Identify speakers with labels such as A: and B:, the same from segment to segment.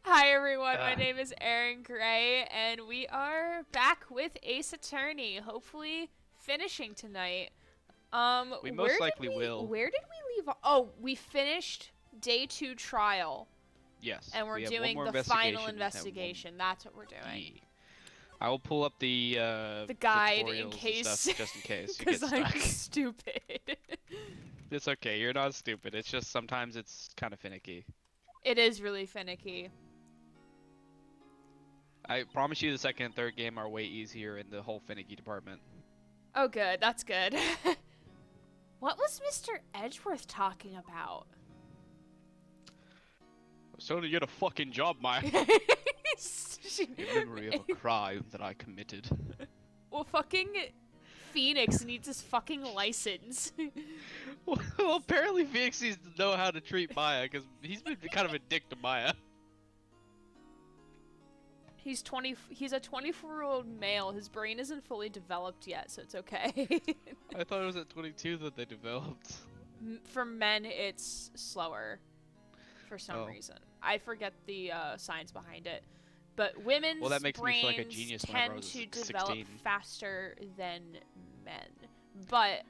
A: Hi everyone, my name is Erin Gray, and we are back with Ace Attorney, hopefully finishing tonight.
B: We most likely will.
A: Where did we leave off? Oh, we finished day 2 trial,
B: Yes.
A: and we're
B: we have one
A: doing
B: more
A: the final
B: investigation.
A: investigation. That's what we're doing.
B: Yeah. I will pull up the
A: guide in
B: tutorials
A: case,
B: and stuff, just in case you get
A: because
B: stuck.
A: I'm stupid.
B: It's okay, you're not stupid. It's just sometimes it's kind of finicky.
A: It is really finicky.
B: I promise you the second and third game are way easier in the whole finicky department.
A: Oh good, that's good. What was Mr. Edgeworth talking about?
B: I was telling you to get a fucking job, Maya. In memory of a crime that I committed.
A: Well, fucking Phoenix needs his fucking license.
B: Well, apparently Phoenix needs to know how to treat Maya, because he's been kind of a dick to Maya.
A: He's a 24-year-old male. His brain isn't fully developed yet, so it's okay.
B: I thought it was at 22 that they developed.
A: For men, it's slower. For some reason. I forget the science behind it. But women's
B: well, that makes
A: brains
B: me feel like a genius
A: tend to develop
B: 16.
A: faster than men. But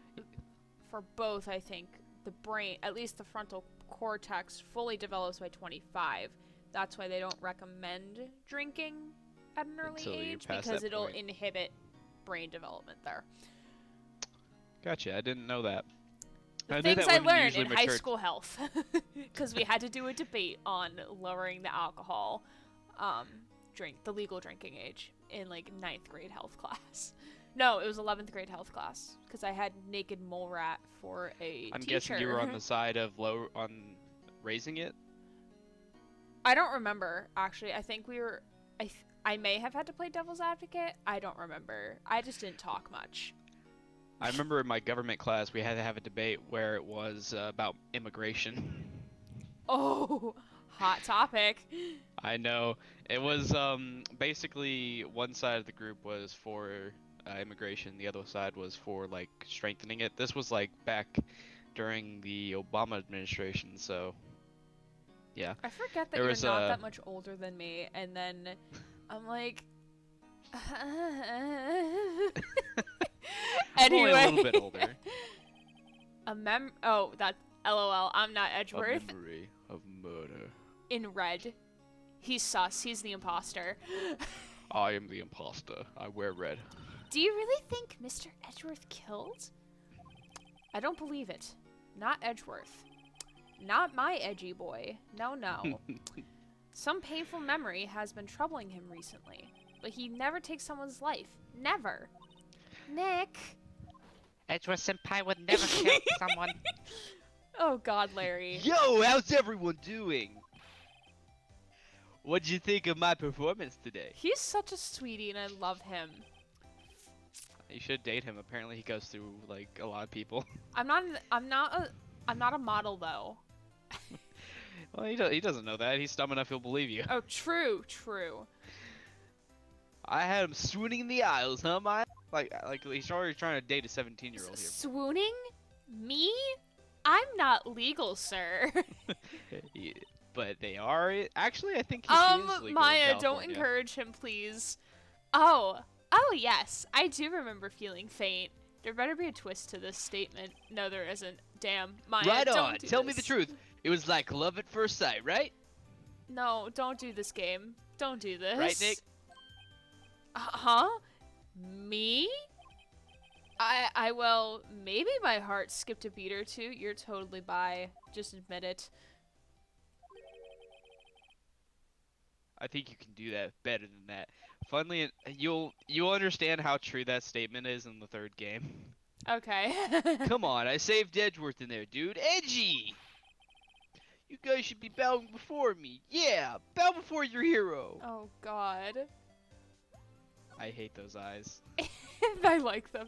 A: for both, I think the brain, at least the frontal cortex, fully develops by 25. That's why they don't recommend drinking at an early age, because it'll inhibit brain development there.
B: Gotcha, I didn't know that.
A: The things I learned in high school health, because we had to do a debate on lowering the alcohol, the legal drinking age in like 9th grade health class. No, it was 11th grade health class, because I had naked mole rat for a
B: I'm
A: teacher.
B: guessing you were on the side of raising it?
A: I don't remember, actually. I think we were... I may have had to play devil's advocate. I don't remember. I just didn't talk much.
B: I remember in my government class we had to have a debate where it was about immigration.
A: Oh, hot topic.
B: I know. It was basically one side of the group was for immigration, the other side was for like strengthening it. This was like back during the Obama administration, so yeah.
A: I forget that you're not that much older than me, and then I'm like... Anyway.
B: Only a little bit older.
A: Oh, that LOL. I'm not Edgeworth.
B: A memory of murder.
A: In red. He's sus. He's the imposter.
B: I am the imposter. I wear red.
A: Do you really think Mr. Edgeworth killed? I don't believe it. Not Edgeworth. Not my edgy boy. No, no. Some painful memory has been troubling him recently, but he never takes someone's life. Never. Nick.
C: Edgeworth Senpai would never kill someone.
A: Oh God, Larry.
B: Yo, how's everyone doing? What'd you think of my performance today?
A: He's such a sweetie, and I love him.
B: You should date him. Apparently, he goes through like a lot of people.
A: I'm not a model though.
B: Well, he doesn't know that. He's dumb enough he'll believe you.
A: Oh, true, true.
B: I had him swooning in the aisles, huh, Maya? Like he's already trying to date a 17-year-old here.
A: Swooning? Me? I'm not legal, sir.
B: Yeah, but they are. Actually, I think he is legal
A: Maya,
B: in
A: don't encourage him, please. Oh, yes. I do remember feeling faint. There better be a twist to this statement. No, there isn't. Damn, Maya,
B: right on.
A: Don't do
B: Tell
A: this.
B: me the truth. It was like love at first sight, right?
A: No, don't do this game. Don't do this.
B: Right, Nick?
A: Huh? Me? Well, maybe my heart skipped a beat or two. You're totally bi. Just admit it.
B: I think you can do that better than that. Finally, you'll understand how true that statement is in the third game.
A: Okay.
B: Come on, I saved Edgeworth in there, dude. Edgy! You guys should be bowing before me. Yeah, bow before your hero.
A: Oh, God.
B: I hate those eyes.
A: I like them.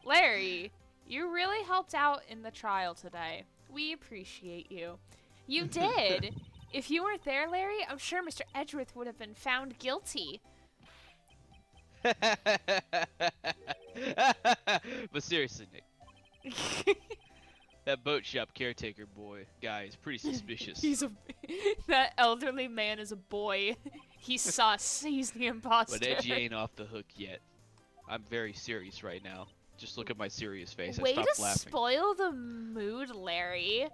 A: Larry, you really helped out in the trial today. We appreciate you. You did. If you weren't there, Larry, I'm sure Mr. Edgeworth would have been found guilty.
B: But seriously, Nick. That boat shop caretaker guy is pretty suspicious.
A: That elderly man is a boy. He's sus. He's the imposter.
B: But Edgy ain't off the hook yet. I'm very serious right now. Just look at my serious face. I
A: Way to
B: stopped laughing.
A: spoil the mood, Larry.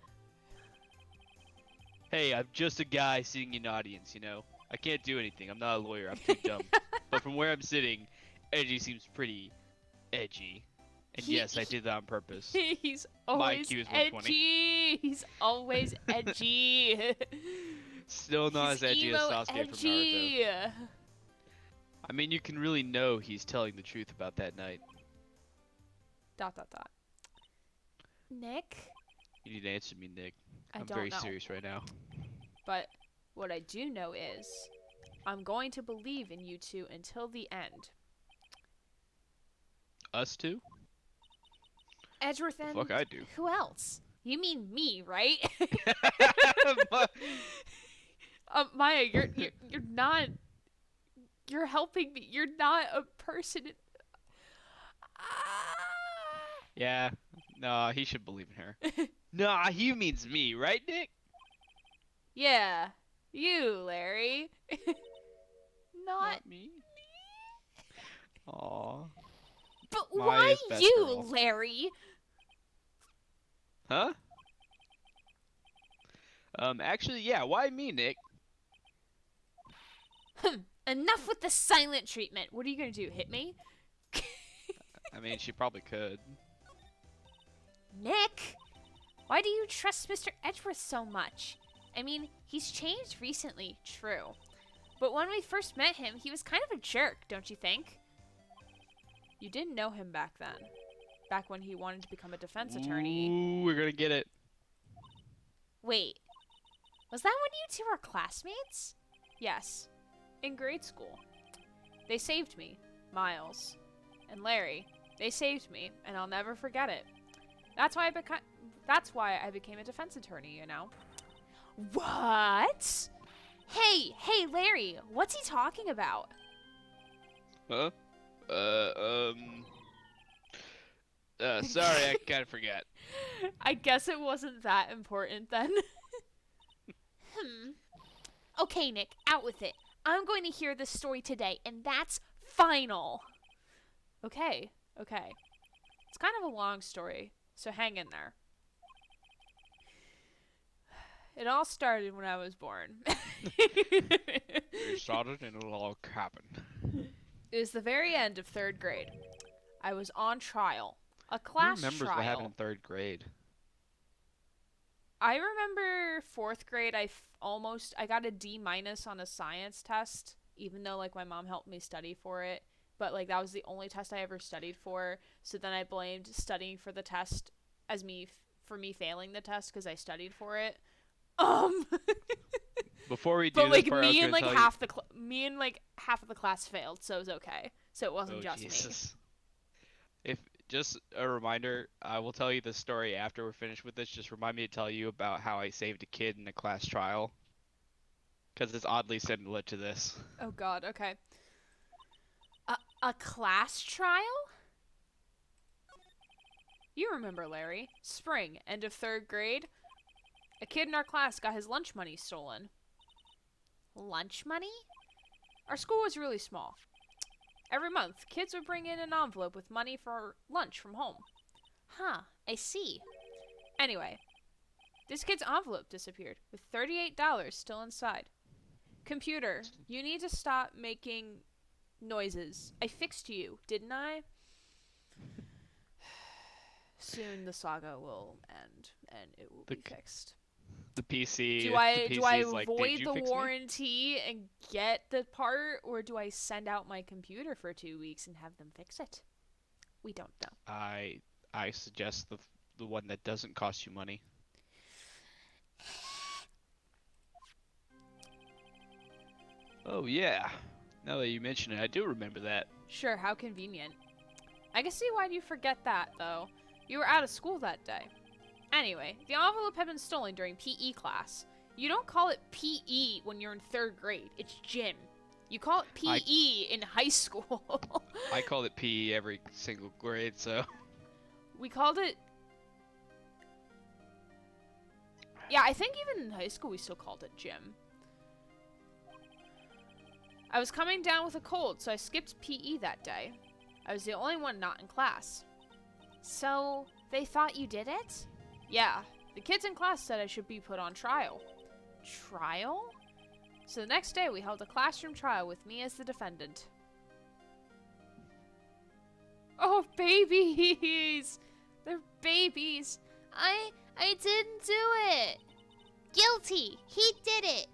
B: Hey, I'm just a guy sitting in audience, you know? I can't do anything. I'm not a lawyer. I'm too dumb. But from where I'm sitting, Edgy seems pretty edgy. And yes, I did that on purpose.
A: He's always
B: IQ is 120.
A: edgy. He's always edgy.
B: Still not as edgy as Sasuke from Naruto.
A: Naruto.
B: I mean, you can really know he's telling the truth about that night. ...
A: Nick?
B: You need to answer me, Nick.
A: I
B: I'm
A: don't
B: very
A: know.
B: serious right now.
A: But what I do know is I'm going to believe in you two until the end.
B: Us two?
A: Edgeworth and
B: Fuck, I do.
A: who else? You mean me, right? Maya, you're not. You're helping me. You're not a person.
B: Yeah. Nah, he should believe in her. Nah, he means me, right, Nick?
A: Yeah, you, Larry. Not
B: me. Aw.
A: But
B: Maya's
A: why
B: best
A: you,
B: girl.
A: Larry?
B: Huh? Actually, yeah, why me, Nick?
A: Enough with the silent treatment. What are you gonna do? Hit me?
B: I mean, she probably could.
A: Nick, why do you trust Mr. Edgeworth so much? I mean, he's changed recently, true. But when we first met him, he was kind of a jerk, don't you think? You didn't know him back then. Back when he wanted to become a defense attorney.
B: Ooh, we're gonna get it.
A: Wait, was that when you two were classmates? Yes, in grade school. They saved me, Miles, and Larry. They saved me, and I'll never forget it. That's why I became a defense attorney, you know. What? Hey, Larry, what's he talking about?
B: Huh? Sorry, I kind of forgot.
A: I guess it wasn't that important then. Okay, Nick, out with it. I'm going to hear this story today, and that's final. Okay. It's kind of a long story, so hang in there. It all started when I was born.
B: It started in a log cabin.
A: It was the very end of 3rd grade. I was on trial. A class
B: Who remembers
A: trial.
B: what happened in 3rd grade?
A: I remember 4th grade, I got a D- on a science test, even though, like, my mom helped me study for it. But, like, that was the only test I ever studied for. So then I blamed studying for the test as for me failing the test because I studied for it.
B: Before we do
A: but,
B: this
A: like,
B: part, I was
A: me
B: gonna
A: and, like,
B: tell
A: half of the class failed, so it was okay. So it wasn't just
B: Jesus. If just a reminder, I will tell you the story after we're finished with this. Just remind me to tell you about how I saved a kid in a class trial, because it's oddly similar to this.
A: Oh, God, okay. A class trial? You remember, Larry. Spring, end of 3rd grade. A kid in our class got his lunch money stolen. Lunch money? Our school was really small. Every month, kids would bring in an envelope with money for lunch from home. Huh, I see. Anyway, this kid's envelope disappeared, with $38 still inside. Computer, you need to stop making noises. I fixed you, didn't I? Soon the saga will end, and it will be fixed.
B: The PC.
A: Do
B: the
A: I
B: PC is like,
A: void
B: "Did you
A: the
B: fix me?"
A: warranty and get the part, or do I send out my computer for 2 weeks and have them fix it? We don't know.
B: I suggest the one that doesn't cost you money. Oh yeah. Now that you mention it, I do remember that.
A: Sure, how convenient. I can see why you forget that, though. You were out of school that day. Anyway, the envelope had been stolen during PE class. You don't call it PE when you're in 3rd grade. It's gym. You call it PE in high school.
B: I called it PE every single grade, so.
A: We called it Yeah, I think even in high school we still called it gym. I was coming down with a cold, so I skipped PE that day. I was the only one not in class. So, they thought you did it? Yeah, the kids in class said I should be put on trial. Trial? So the next day we held a classroom trial with me as the defendant. Oh, babies! They're babies.
D: I didn't do it. Guilty. He did it.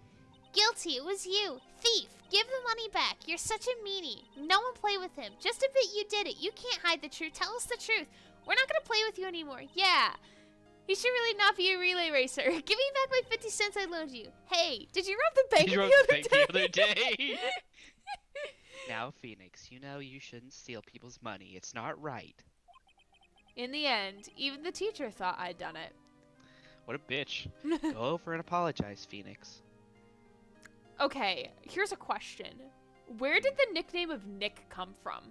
D: Guilty. It was you. Thief. Give the money back. You're such a meanie. No one play with him. Just admit you did it. You can't hide the truth. Tell us the truth. We're not gonna play with you anymore. Yeah. He should really not be a relay racer. Give me back my 50 cents I loaned you. Hey, did you rob the bank
B: You
D: the
B: robbed the
D: other
B: bank
D: day?
B: the other day.
C: Now, Phoenix, you know you shouldn't steal people's money. It's not right.
A: In the end, even the teacher thought I'd done it.
B: What a bitch.
C: Go over and apologize, Phoenix.
A: Okay, here's a question. Where did the nickname of Nick come from?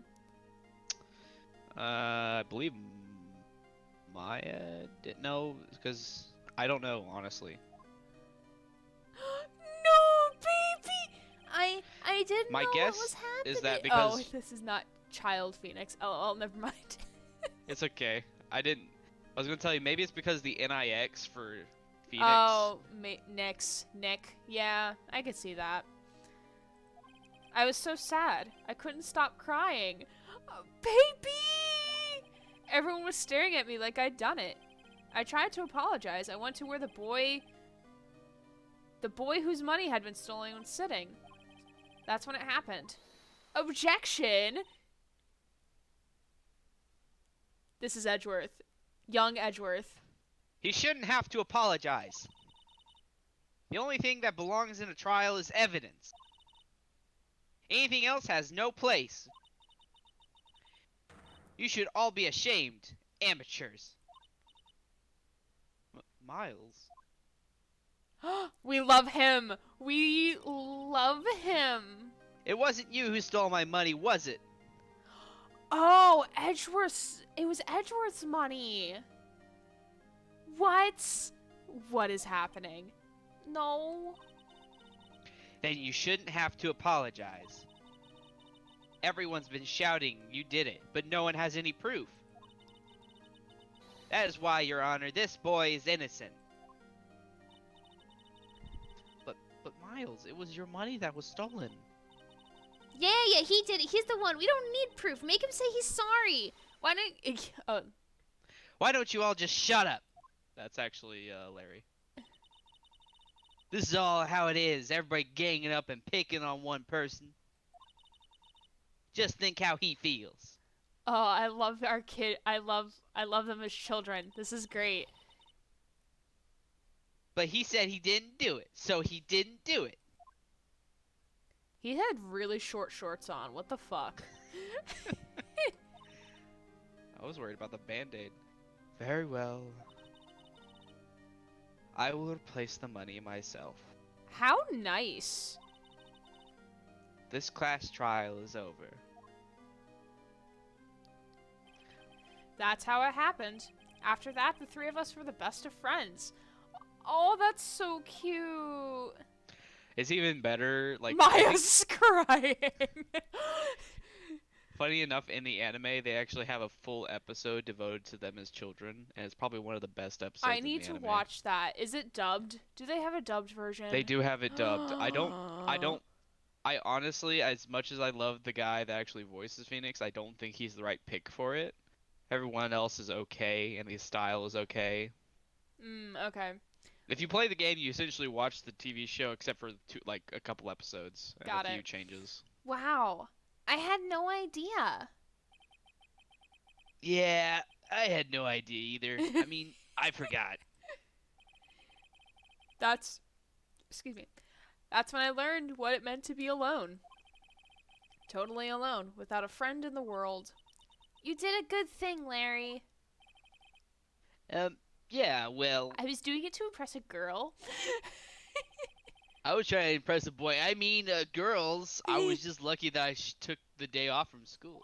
B: I believe Maya didn't know, because I don't know, honestly.
A: No, baby! I didn't
B: My
A: know
B: guess
A: what was happening.
B: is that
A: Oh,
B: because-
A: this is not Child Phoenix. Oh, never mind.
B: It's okay. I was gonna tell you, maybe it's because the NIX for Phoenix.
A: Oh, Nick. Yeah, I could see that. I was so sad. I couldn't stop crying. Oh, baby! Everyone was staring at me like I'd done it. I tried to apologize. I went to where the boy whose money had been stolen was sitting. That's when it happened. Objection! This is Edgeworth. Young Edgeworth.
C: He shouldn't have to apologize. The only thing that belongs in a trial is evidence. Anything else has no place. You should all be ashamed, amateurs. Miles?
A: We love him. We love him.
C: It wasn't you who stole my money, was it?
A: Oh, Edgeworth's. It was Edgeworth's money. What? What is happening? No.
C: Then you shouldn't have to apologize. Everyone's been shouting you did it, but no one has any proof. That is why, Your Honor, this boy is innocent. But Miles, it was your money that was stolen.
D: Yeah, he did it. He's the one. We don't need proof. Make him say he's sorry.
A: Why don't? Oh,
C: Why don't you all just shut up?
B: That's actually Larry.
C: This is all how it is. Everybody ganging up and picking on one person. Just think how he feels.
A: oh, I love our kid. I love them as children. This is great.
C: But he said he didn't do it, so he didn't do it.
A: He had really short shorts on. What the fuck?
B: I was worried about the band-aid.
C: Very well. I will replace the money myself.
A: How nice.
C: This class trial is over.
A: That's how it happened. After that, the three of us were the best of friends. Oh, that's so cute.
B: It's even better, like,
A: Maya's crying.
B: funny enough, in the anime, they actually have a full episode devoted to them as children, and it's probably one of the best episodes
A: I
B: in
A: need
B: the
A: to
B: anime.
A: watch that. Is it dubbed? Do they have a dubbed version?
B: They do have it dubbed. I honestly, as much as I love the guy that actually voices Phoenix, I don't think he's the right pick for it. Everyone else is okay, and the style is okay.
A: Okay.
B: If you play the game, you essentially watch the TV show, except for a couple episodes and
A: Got
B: a few
A: it.
B: changes.
A: Wow. I had no idea.
C: Yeah, I had no idea either. I mean, I forgot.
A: Excuse me. That's when I learned what it meant to be alone. Totally alone, without a friend in the world.
D: You did a good thing, Larry.
C: Yeah, well,
A: I was doing it to impress a girl.
C: I was trying to impress a boy. I mean, girls, I was just lucky that I took the day off from school.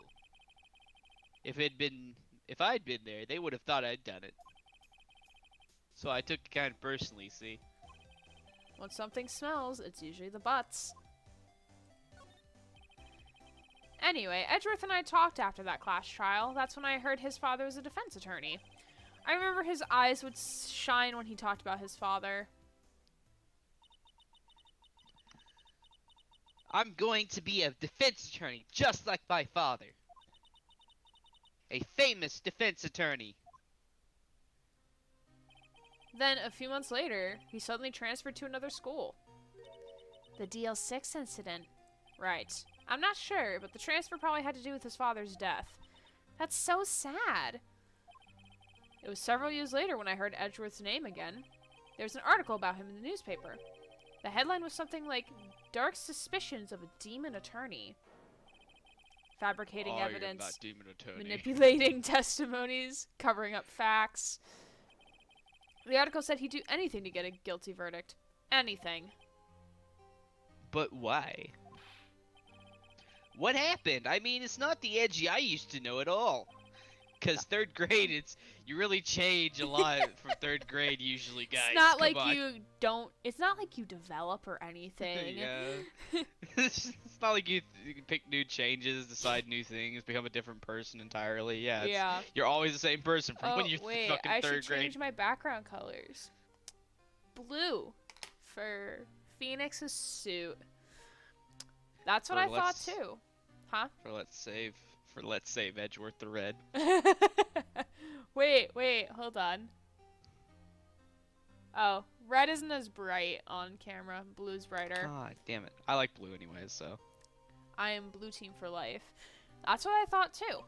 C: If I'd been there, they would have thought I'd done it. So I took it kind of personally, see?
A: When something smells, it's usually the butts. Anyway, Edgeworth and I talked after that class trial. That's when I heard his father was a defense attorney. I remember his eyes would shine when he talked about his father.
C: I'm going to be a defense attorney, just like my father. A famous defense attorney.
A: Then, a few months later, he suddenly transferred to another school. The DL6 incident. Right. I'm not sure, but the transfer probably had to do with his father's death. That's so sad. It was several years later when I heard Edgeworth's name again. There was an article about him in the newspaper. The headline was something like, "Dark Suspicions of a Demon Attorney." Fabricating
B: I am
A: evidence,
B: not demon attorney.
A: manipulating testimonies, covering up facts. The article said he'd do anything to get a guilty verdict. Anything.
C: But why? What happened? I mean, it's not the Edgy I used to know at all. Cause third grade, you really change a lot from third grade usually, guys.
A: It's not
C: Come
A: like
C: on.
A: it's not like you develop or anything.
C: Yeah. It's not like you can pick new changes, decide new things, become a different person entirely. Yeah.
A: Yeah.
C: You're always the same person from
A: Oh,
C: when you're
A: wait,
C: fucking
A: I
C: third
A: should
C: grade.
A: change my background colors. Blue for Phoenix's suit. That's what
C: For
A: I thought
C: let's-
A: too. Huh?
C: For let's save Edgeworth the Red.
A: Wait, hold on. Oh, red isn't as bright on camera. Blue's brighter.
C: God damn it. I like blue anyways, so.
A: I am blue team for life. That's what I thought too.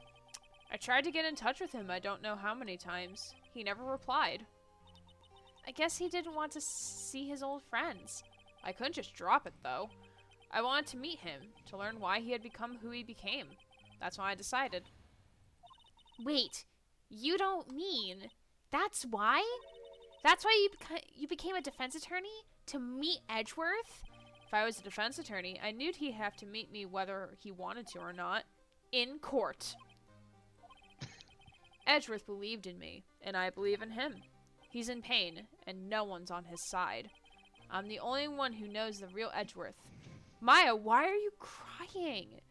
A: I tried to get in touch with him I don't know how many times. He never replied. I guess he didn't want to see his old friends. I couldn't just drop it though. I wanted to meet him, to learn why he had become who he became. That's why I decided.
D: Wait, you don't mean that's why? That's why you became a defense attorney? To meet Edgeworth?
A: If I was a defense attorney, I knew he'd have to meet me whether he wanted to or not. In court. Edgeworth believed in me, and I believe in him. He's in pain, and no one's on his side. I'm the only one who knows the real Edgeworth. Maya, why are you crying?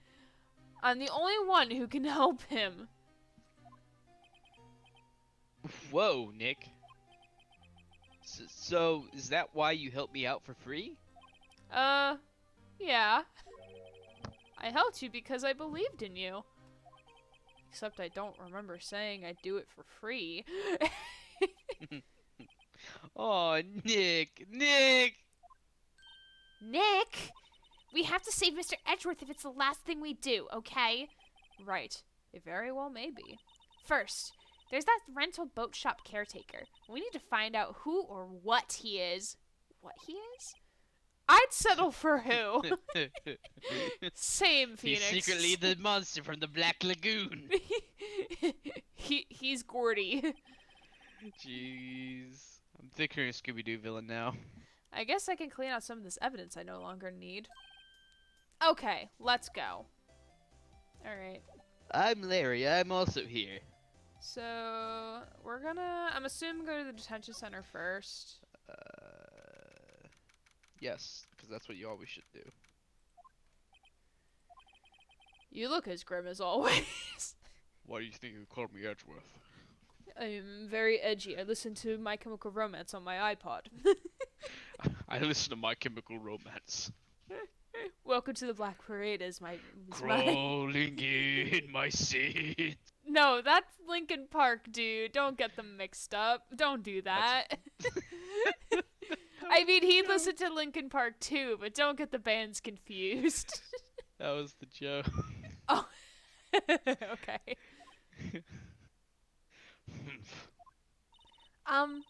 A: I'm the only one who can help him.
C: Whoa, Nick. So, is that why you helped me out for free?
A: Yeah. I helped you because I believed in you. Except I don't remember saying I'd do it for free.
C: Oh, Nick! Nick!
D: Nick! We have to save Mr. Edgeworth if it's the last thing we do, okay?
A: Right. It very well may be.
D: First, there's that rental boat shop caretaker. We need to find out who or what he is. What he is?
A: I'd settle for who? Same,
C: He's
A: Phoenix.
C: secretly the monster from the Black Lagoon.
A: He's Gordy.
C: Jeez. I'm thinking a Scooby-Doo villain now.
A: I guess I can clean out some of this evidence I no longer need. Okay, let's go. Alright.
C: I'm Larry. I'm also here.
A: So, we're gonna, I'm assuming, go to the detention center first.
C: Yes, because that's what you always should do.
A: You look as grim as always.
B: Why do you think you called me Edgeworth?
A: I'm very edgy. I listen to My Chemical Romance on my iPod.
B: I listen to My Chemical Romance.
A: Welcome to the Black Parade is my...
B: Crawling in my seat.
A: No, that's Linkin Park, dude. Don't get them mixed up. Don't do that. I mean, he listened to Linkin Park too, but don't get the bands confused.
B: That was the joke.
A: Oh. Okay.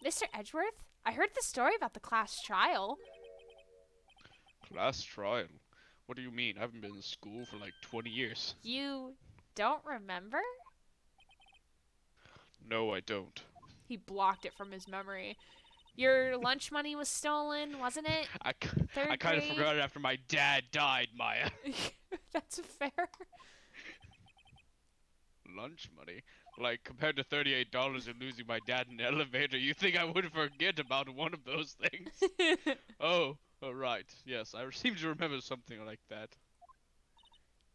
D: Mr. Edgeworth? I heard the story about the class trial.
B: Class trial? What do you mean? I haven't been in school for like 20 years.
D: You don't remember?
B: No, I don't.
A: He blocked it from his memory. Your lunch money was stolen, wasn't it?
B: I
A: Third
B: kind of
A: grade?
B: forgot it after my dad died, Maya.
A: That's fair.
B: Lunch money? Like, compared to $38 and losing my dad in an elevator, you think I would forget about one of those things? Oh, right. Yes, I seem to remember something like that.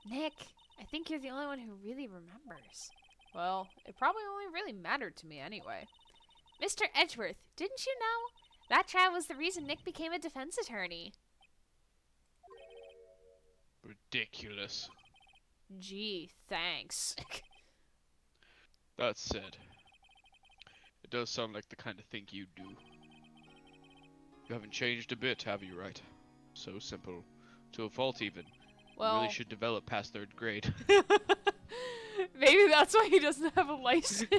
A: Nick, I think you're the only one who really remembers. Well, it probably only really mattered to me anyway. Mr. Edgeworth, didn't you know? That trial was the reason Nick became a defense attorney.
B: Ridiculous.
A: Gee, thanks.
B: That said, it does sound like the kind of thing you do. You haven't changed a bit, have you, Wright? So simple. To a fault, even. You really should develop past 3rd grade.
A: Maybe that's why he doesn't have a license.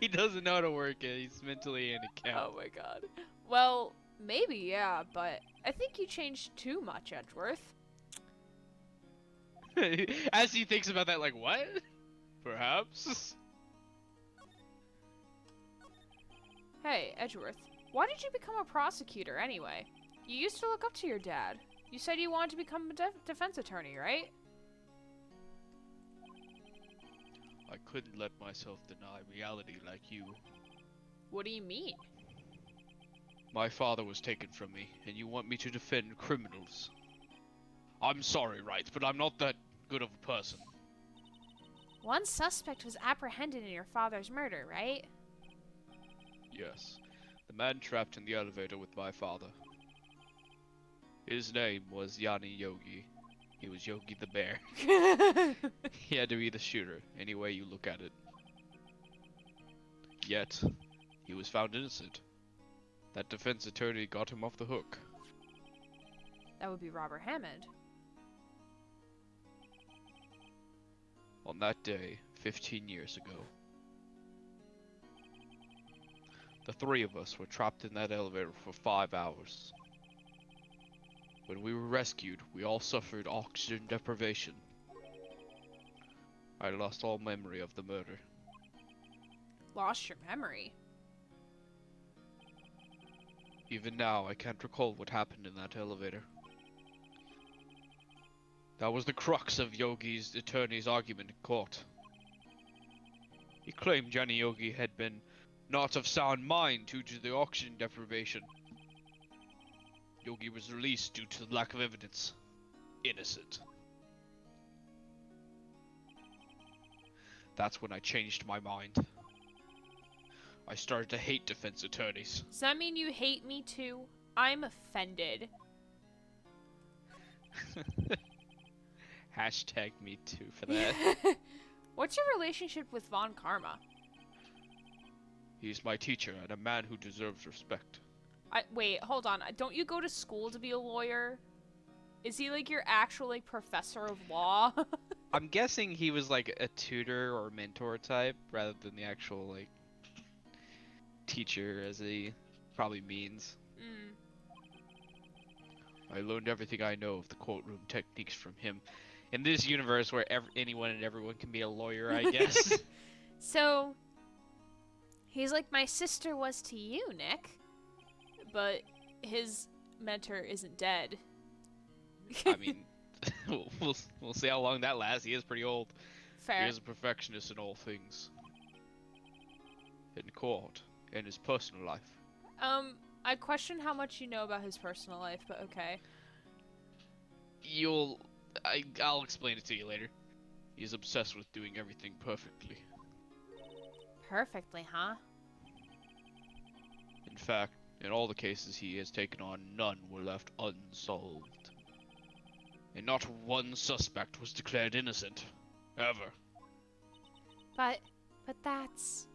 B: He doesn't know how to work it. He's mentally handicapped.
A: Oh my god. Well, maybe, yeah, but I think you changed too much, Edgeworth.
B: As he thinks about that, like, what? Perhaps?
A: Hey, Edgeworth, why did you become a prosecutor anyway? You used to look up to your dad. You said you wanted to become a defense attorney, right?
B: I couldn't let myself deny reality like you.
A: What do you mean?
B: My father was taken from me, and you want me to defend criminals. I'm sorry, Wright, but I'm not that good of a person.
A: One suspect was apprehended in your father's murder, right?
B: Yes, the man trapped in the elevator with my father. His name was Yanni Yogi. He was Yogi the Bear. He had to be the shooter, any way you look at it. Yet, he was found innocent. That defense attorney got him off the hook.
A: That would be Robert Hammond.
B: On that day, 15 years ago, the 3 of us were trapped in that elevator for 5 hours. When we were rescued, we all suffered oxygen deprivation. I lost all memory of the murder.
A: Lost your memory?
B: Even now, I can't recall what happened in that elevator. That was the crux of Yogi's attorney's argument in court. He claimed Johnny Yogi had been not of sound mind due to the oxygen deprivation. Yogi was released due to the lack of evidence. Innocent. That's when I changed my mind. I started to hate defense attorneys.
A: Does that mean you hate me too? I'm offended.
B: Hashtag me too for that.
A: What's your relationship with Von Karma?
B: He's my teacher and a man who deserves respect.
A: Wait, hold on. Don't you go to school to be a lawyer? Is he like your actual like professor of law?
B: I'm guessing he was like a tutor or mentor type rather than the actual like teacher as he probably means. I learned everything I know of the courtroom techniques from him. In this universe where anyone and everyone can be a lawyer, I guess.
A: So, he's like my sister was to you, Nick. But his mentor isn't dead.
B: I mean, we'll see how long that lasts. He is pretty old.
A: Fair.
B: He is a perfectionist in all things. In court, in his personal life.
A: I question how much you know about his personal life, but okay.
B: I'll explain it to you later. He's obsessed with doing everything perfectly.
A: Perfectly, huh?
B: In fact, in all the cases he has taken on, none were left unsolved. And not one suspect was declared innocent. Ever.
A: But that's...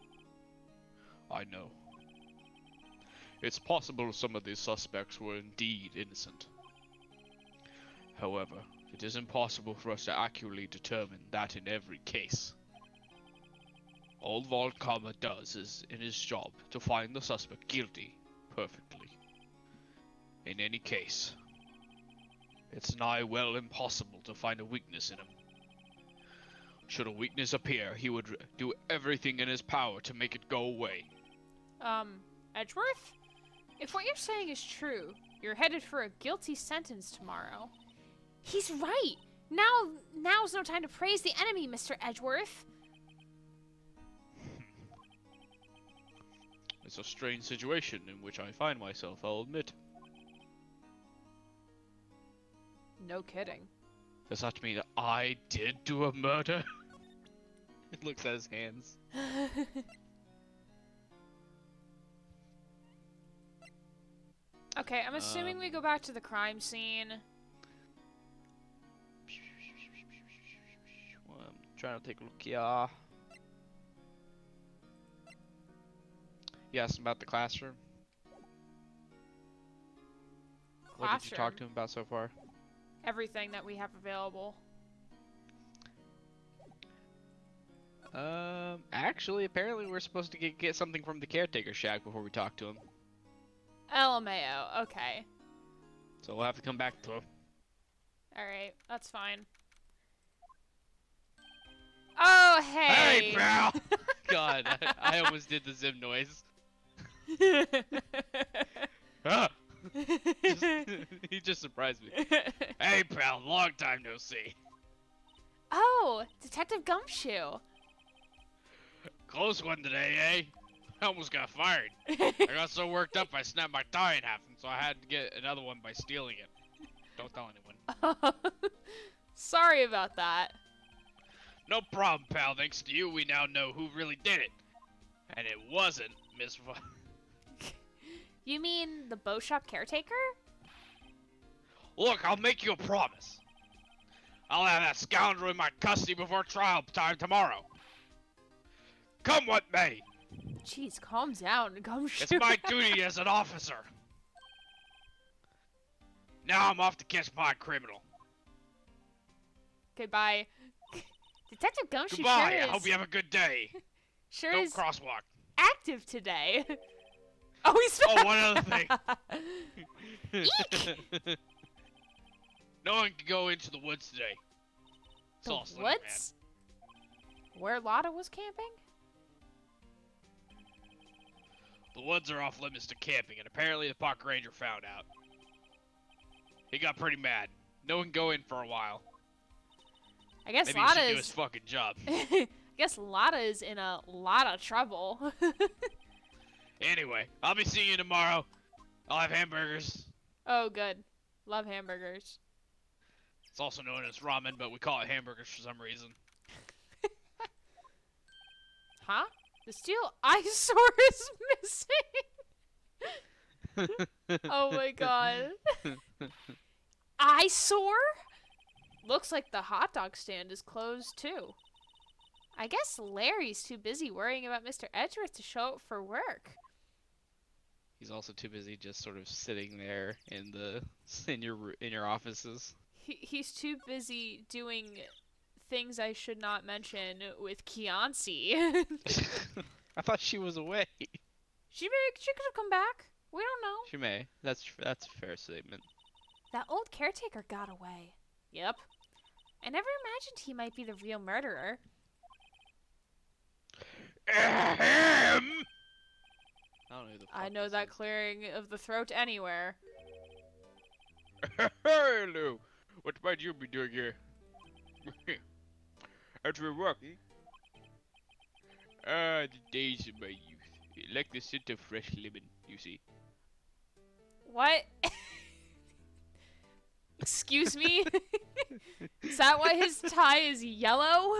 B: I know. It's possible some of these suspects were indeed innocent. However, it is impossible for us to accurately determine that in every case. All Von Karma does is, in his job, to find the suspect guilty perfectly. In any case, it's nigh well impossible to find a weakness in him. Should a weakness appear, he would do everything in his power to make it go away.
A: Edgeworth? If what you're saying is true, you're headed for a guilty sentence tomorrow. He's right! Now's no time to praise the enemy, Mr. Edgeworth.
B: It's a strange situation in which I find myself, I'll admit.
A: No kidding.
B: Does that mean I did do a murder? He looks at his hands.
A: Okay, I'm assuming we go back to the crime scene.
B: Well, I'm trying to take a look here. You asked him about the classroom. What did you talk to him about so far?
A: Everything that we have available.
B: Actually, apparently we're supposed to get something from the caretaker shack before we talk to him.
A: LMAO, okay.
B: So we'll have to come back to him.
A: Alright, that's fine. Oh, hey!
B: Hey, pal! God, I almost did the Zim noise. Ah! He just surprised me. Hey, pal, long time no see.
A: Oh, Detective Gumshoe.
B: Close one today, eh? I almost got fired. I got so worked up I snapped my tie in half, and so I had to get another one by stealing it. Don't tell anyone.
A: Sorry about that.
B: No problem, pal. Thanks to you, we now know who really did it. And it wasn't Miss
A: You mean the bow shop caretaker?
B: Look, I'll make you a promise. I'll have that scoundrel in my custody before trial time tomorrow. Come what may.
A: Jeez, calm down, Gumshoe.
B: It's my duty as an officer. Now I'm off to catch my criminal.
A: Okay, bye. Detective Gumshoe
B: Goodbye.
A: sure
B: I
A: is,
B: hope you have a good day.
A: sure
B: Don't
A: is
B: crosswalk.
A: active today. Oh, he's
B: Oh, one other thing.
A: Eek!
B: No one can go into the woods today. It's all
A: The
B: Slender Man.
A: woods? Where Lotta was camping?
B: The woods are off limits to camping, and apparently the park ranger found out. He got pretty mad. No one can go in for a while.
A: I guess
B: Maybe he should do his
A: Lotta's.
B: fucking job.
A: I guess Lotta is in a lot of trouble.
B: Anyway, I'll be seeing you tomorrow. I'll have hamburgers.
A: Oh, good. Love hamburgers.
B: It's also known as ramen, but we call it hamburgers for some reason.
A: Huh? The steel eyesore is missing. Oh my god. Eyesore? Looks like the hot dog stand is closed too. I guess Larry's too busy worrying about Mr. Edgeworth to show up for work.
B: He's also too busy just sort of sitting there in your offices.
A: He's too busy doing things I should not mention with Kianci.
B: I thought she was away.
A: She could have come back. We don't know.
B: She may. That's a fair statement.
A: That old caretaker got away. Yep. I never imagined he might be the real murderer.
B: Ahem! I don't know who the fuck
A: I know
B: this
A: that
B: is.
A: clearing of the throat anywhere.
B: Hello. What might you be doing here? Out for a walk, eh? Ah, the days of my youth. Like the scent of fresh lemon, you see.
A: What? Excuse me? Is that why his tie is yellow?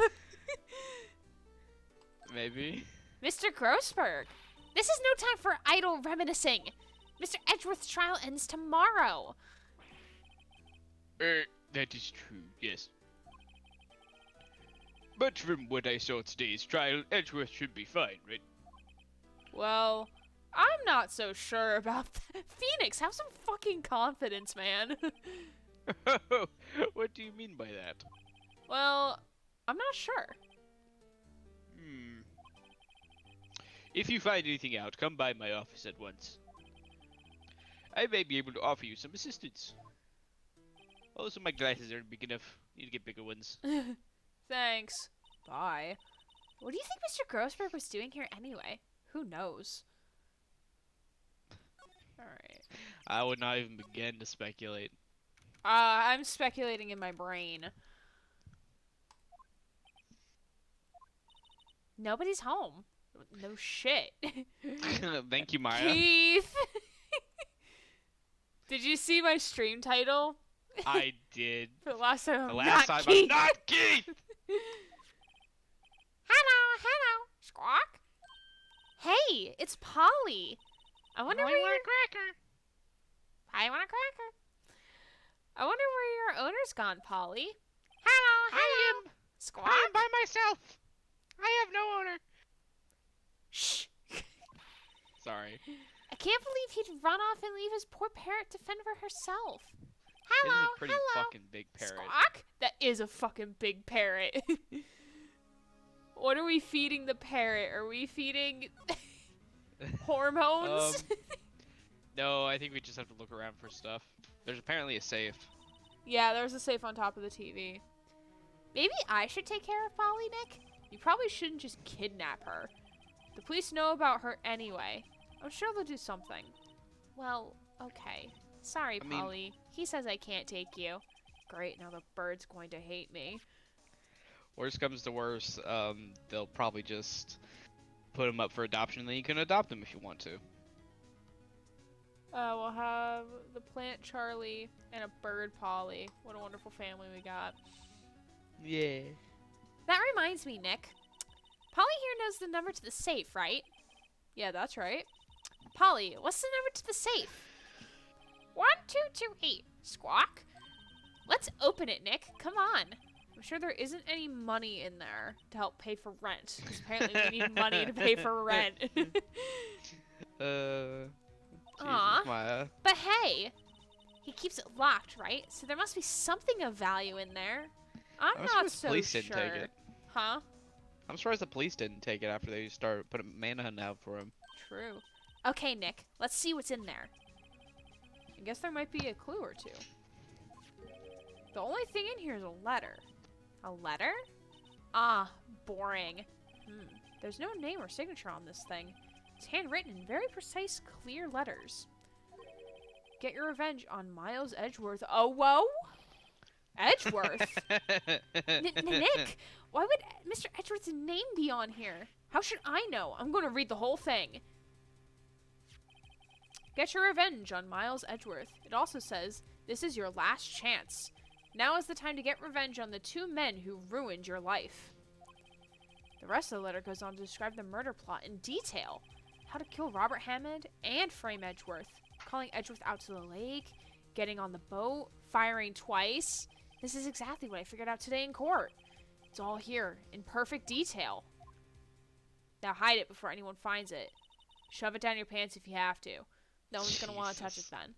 B: Maybe.
A: Mr. Grossberg, this is no time for idle reminiscing. Mr. Edgeworth's trial ends tomorrow.
B: That is true, yes. But from what I saw at today's trial, Edgeworth should be fine, right?
A: Well, I'm not so sure about that. Phoenix, have some fucking confidence, man.
B: What do you mean by that?
A: Well, I'm not sure.
B: If you find anything out, come by my office at once. I may be able to offer you some assistance. Also, my glasses aren't big enough. Need to get bigger ones.
A: Thanks. Bye. What do you think Mr. Grossberg was doing here anyway? Who knows? Alright.
B: I would not even begin to speculate.
A: I'm speculating in my brain. Nobody's home. No shit.
B: Thank you, Maya.
A: Keith! Did you see my stream title?
B: I did.
A: For the last time,
B: The
A: I'm
B: last
A: not
B: time I'm
A: Keith.
B: not Keith!
A: Hello. Squawk. Hey, it's Polly. I wonder where your
B: cracker.
A: I want a cracker. I wonder where your owner's gone, Polly. Hello. Squawk.
B: I am by myself. I have no owner.
A: Shh.
B: Sorry.
A: I can't believe he'd run off and leave his poor parrot to fend for herself.
B: This is a pretty fucking big parrot.
A: Squawk? That is a fucking big parrot. What are we feeding the parrot? Are we feeding hormones?
B: No, I think we just have to look around for stuff. There's apparently a safe.
A: Yeah, there's a safe on top of the TV. Maybe I should take care of Polly, Nick? You probably shouldn't just kidnap her. The police know about her anyway. I'm sure they'll do something. Well, okay. Sorry,
B: I mean-
A: Polly. He says I can't take you. Great, now the bird's going to hate me.
B: Worst comes to worst, they'll probably just put him up for adoption, and then you can adopt him if you want to.
A: We'll have the plant Charlie and a bird Polly. What a wonderful family we got.
B: Yeah.
A: That reminds me, Nick. Polly here knows the number to the safe, right? Yeah, that's right. Polly, what's the number to the safe? 1228. Squawk. Let's open it, Nick. Come on. I'm sure there isn't any money in there to help pay for rent. Because apparently we need money to pay for rent.
B: Jesus, Maya.
A: But hey, he keeps it locked, right? So there must be something of value in there. I'm not
B: surprised the
A: so
B: police
A: sure.
B: didn't take it.
A: Huh?
B: I'm surprised the police didn't take it after they started putting manhunt out for him.
A: True. Okay, Nick. Let's see what's in there. I guess there might be a clue or two. The only thing in here is a letter. A letter? Ah, boring. There's no name or signature on this thing. It's handwritten in very precise, clear letters. Get your revenge on Miles Edgeworth. Oh, whoa! Edgeworth? Nick, why would Mr. Edgeworth's name be on here? How should I know? I'm going to read the whole thing. Get your revenge on Miles Edgeworth. It also says, this is your last chance. Now is the time to get revenge on the two men who ruined your life. The rest of the letter goes on to describe the murder plot in detail. How to kill Robert Hammond and frame Edgeworth. Calling Edgeworth out to the lake. Getting on the boat. Firing twice. This is exactly what I figured out today in court. It's all here, in perfect detail. Now hide it before anyone finds it. Shove it down your pants if you have to. No one's going to want to touch it then.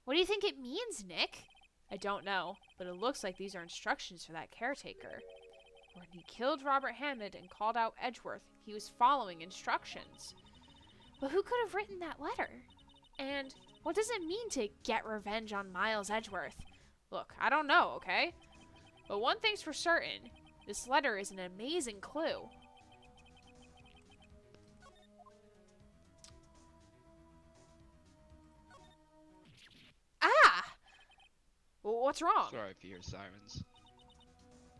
A: What do you think it means, Nick? I don't know, but it looks like these are instructions for that caretaker. When he killed Robert Hammond and called out Edgeworth, he was following instructions. But who could have written that letter? And what does it mean to get revenge on Miles Edgeworth? Look, I don't know, okay? But one thing's for certain. This letter is an amazing clue. Ah! What's wrong?
B: Sorry if you hear sirens.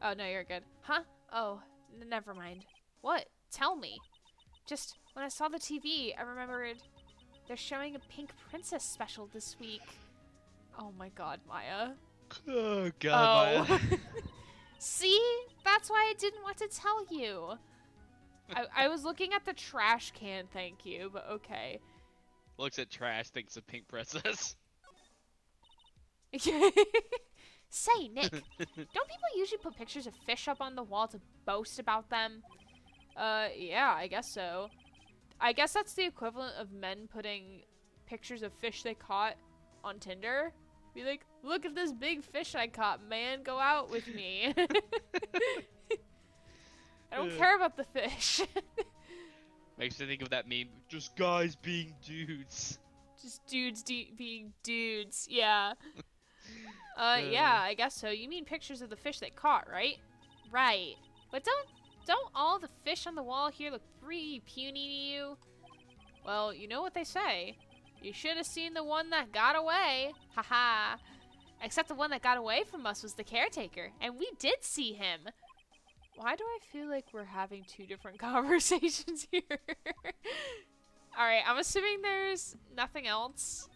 A: Oh, no, you're good. Huh? Oh, never mind. What? Tell me. Just, when I saw the TV, I remembered they're showing a Pink Princess special this week. Oh my god, Maya.
B: Oh god, Maya.
A: See? That's why I didn't want to tell you. I was looking at the trash can, thank you, but okay.
B: Looks at trash, thinks of Pink Princess.
A: Say, Nick, don't people usually put pictures of fish up on the wall to boast about them? Yeah, I guess so. I guess that's the equivalent of men putting pictures of fish they caught on Tinder. Be like, look at this big fish I caught, man, go out with me. I don't care about the fish.
B: Makes me think of that meme, just guys being dudes.
A: Just dudes being dudes, yeah. Yeah, I guess so. You mean pictures of the fish they caught, right? Right. But don't all the fish on the wall here look pretty puny to you? Well, you know what they say. You should have seen the one that got away. Haha. Except the one that got away from us was the caretaker, and we did see him. Why do I feel like we're having two different conversations here? Alright, I'm assuming there's nothing else.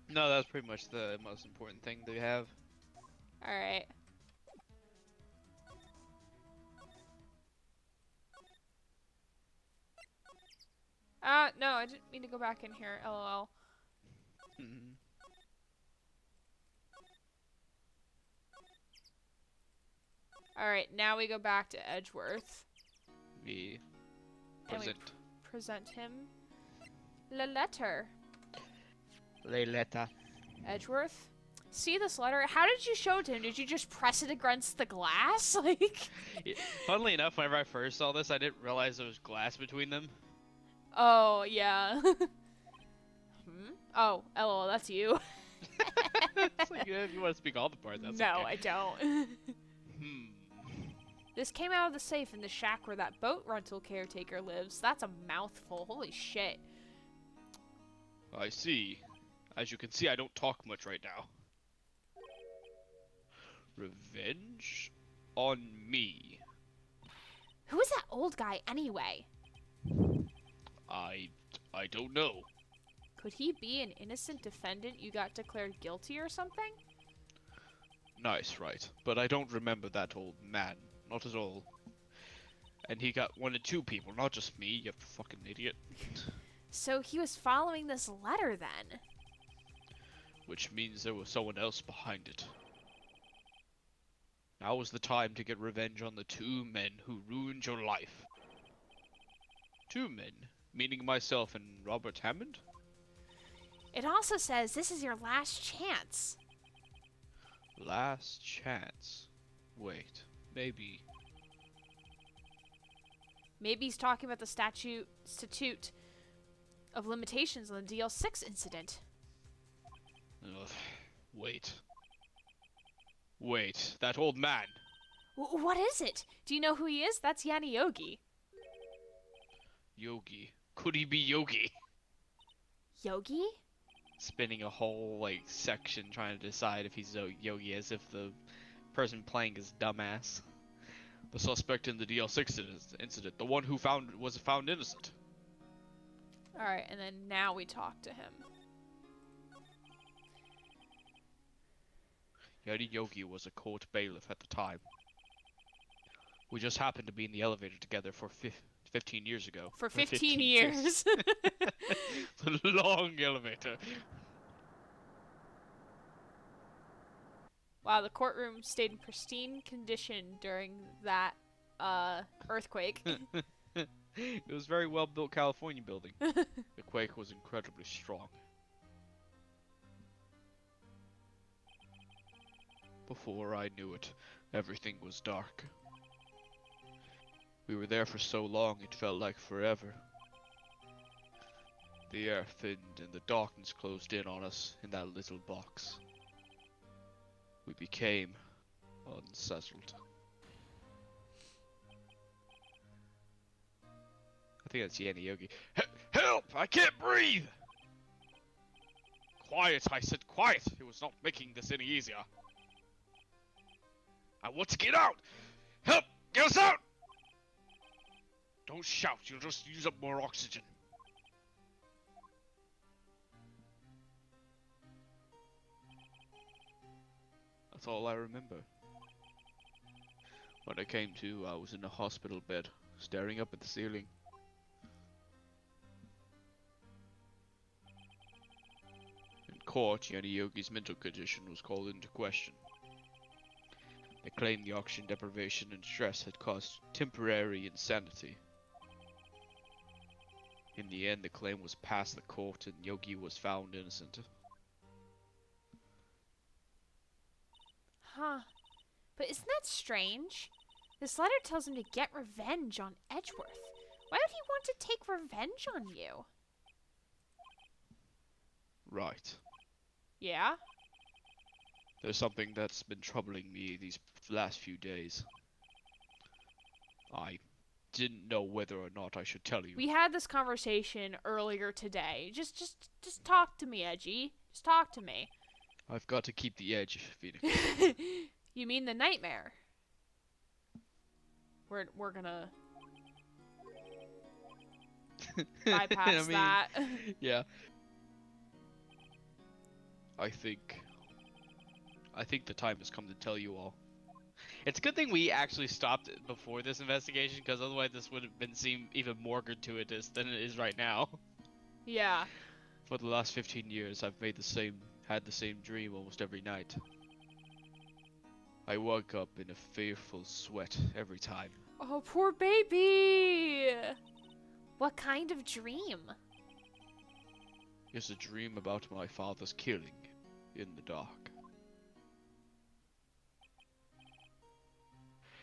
B: No, that's pretty much the most important thing they have.
A: Alright. No, I didn't mean to go back in here, lol. Alright, now we go back to Edgeworth.
B: We
A: And we
B: present.
A: present him the letter.
B: Leileta.
A: Edgeworth, see this letter? How did you show it to him? Did you just press it against the glass? Like,
B: Funnily enough, whenever I first saw this, I didn't realize there was glass between them.
A: oh, yeah. Oh, lol, that's you.
B: It's like, if you want to speak all the parts, that's
A: No,
B: okay.
A: I don't. This came out of the safe in the shack where that boat rental caretaker lives. That's a mouthful. Holy shit.
B: I see. As you can see, I don't talk much right now. Revenge on me.
A: Who is that old guy anyway?
B: I don't know.
A: Could he be an innocent defendant you got declared guilty or something?
B: Nice, right. But I don't remember that old man. Not at all. And he got one of two people, not just me, you fucking idiot.
A: So he was following this letter then?
B: Which means there was someone else behind it. Now is the time to get revenge on the two men who ruined your life. Two men? Meaning myself and Robert Hammond?
A: It also says this is your last chance.
B: Last chance. Wait, maybe.
A: Maybe he's talking about the statute of limitations on the DL6 incident.
B: Ugh, wait. Wait, that old man.
A: What is it? Do you know who he is? That's Yanni Yogi.
B: Yogi. Could he be Yogi?
A: Yogi?
B: Spinning a whole, like, section trying to decide if he's Yogi, as if the person playing is dumbass. The suspect in the DL6 incident, the one who was found innocent.
A: Alright, and then now we talk to him.
B: Yanni Yogi was a court bailiff at the time. We just happened to be in the elevator together for 15 years ago.
A: For 15 years.
B: It's a long elevator.
A: Wow, the courtroom stayed in pristine condition during that earthquake.
B: It was a very well built California building. The quake was incredibly strong. Before I knew it, everything was dark. We were there for so long it felt like forever. The air thinned and the darkness closed in on us in that little box. We became unsettled. I think that's Yanni Yogi. Help! I can't breathe! Quiet, I said quiet! It was not making this any easier. I want to get out! Help! Get us out! Don't shout, you'll just use up more oxygen. That's all I remember. When I came to, I was in a hospital bed, staring up at the ceiling. In court, Yanni Yogi's mental condition was called into question. They claimed the oxygen deprivation and stress had caused temporary insanity. In the end, the claim was passed the court and Yogi was found innocent.
A: Huh. But isn't that strange? This letter tells him to get revenge on Edgeworth. Why would he want to take revenge on you?
B: Right.
A: Yeah?
B: There's something that's been troubling me these last few days. I didn't know whether or not I should tell you.
A: We had this conversation earlier today. Just talk to me, Edgy. Just talk to me.
B: I've got to keep the edge, Phoenix.
A: You mean the nightmare? we're gonna bypass
B: I mean,
A: that.
B: yeah. I think the time has come to tell you all. It's a good thing we actually stopped before this investigation, because otherwise this would have been seem even more gratuitous than it is right now.
A: Yeah.
B: For the last 15 years, I've had the same dream almost every night. I woke up in a fearful sweat every time.
A: Oh, poor baby. What kind of dream?
B: It's a dream about my father's killing in the dark.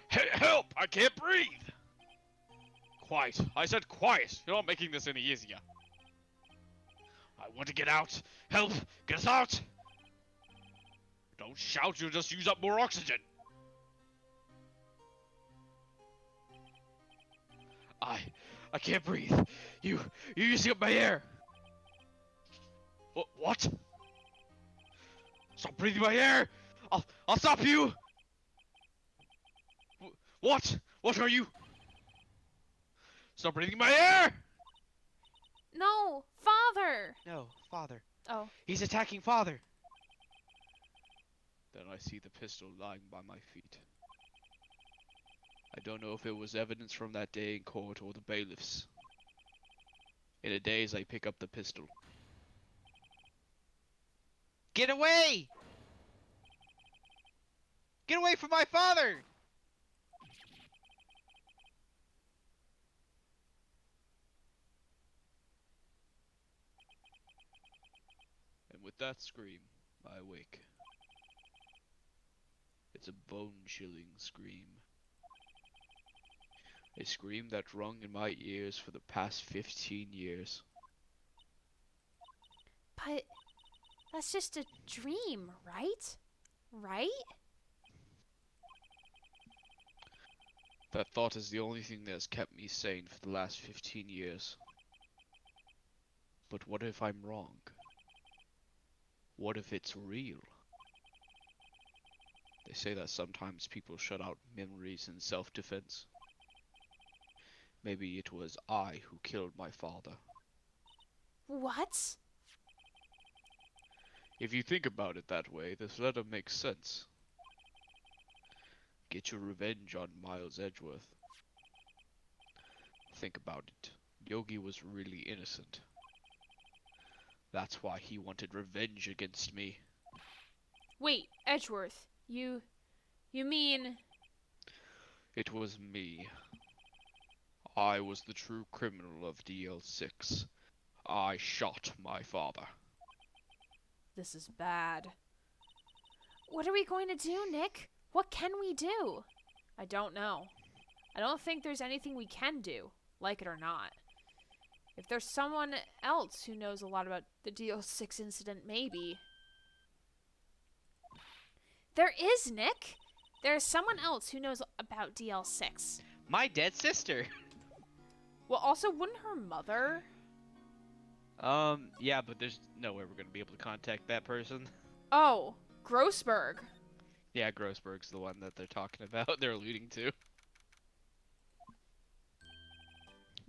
B: Help! I can't breathe! Quiet. I said quiet. You're not making this any easier. I want to get out. Help! Get us out! Don't shout, you'll just use up more oxygen. I can't breathe. You're using up my air. What? Stop breathing my air! I'll stop you! What? What are you? Stop breathing my air!
A: No, father.
B: No, father.
A: Oh.
B: He's attacking father! Then I see the pistol lying by my feet. I don't know if it was evidence from that day in court or the bailiffs. In a daze, I pick up the pistol.
C: Get away! Get away from my father!
B: And with that scream, I awake. It's a bone-chilling scream. A scream that rung in my ears for the past 15 years.
A: But that's just a dream, right? Right?
B: That thought is the only thing that has kept me sane for the last 15 years. But what if I'm wrong? What if it's real? They say that sometimes people shut out memories in self-defense. Maybe it was I who killed my father.
A: What?
B: If you think about it that way, this letter makes sense. Get your revenge on Miles Edgeworth. Think about it. Yogi was really innocent. That's why he wanted revenge against me.
A: Wait, Edgeworth, you mean...
B: It was me. I was the true criminal of DL6. I shot my father.
A: This is bad. What are we going to do, Nick? What can we do? I don't know. I don't think there's anything we can do, like it or not. If there's someone else who knows a lot about the DL6 incident, maybe. There is, Nick! There's someone else who knows about DL6.
C: My dead sister.
A: Well, also, wouldn't her mother...
B: Yeah, but there's no way we're gonna be able to contact that person.
A: Oh, Grossberg.
B: Yeah, Grossberg's the one that they're talking about, they're alluding to.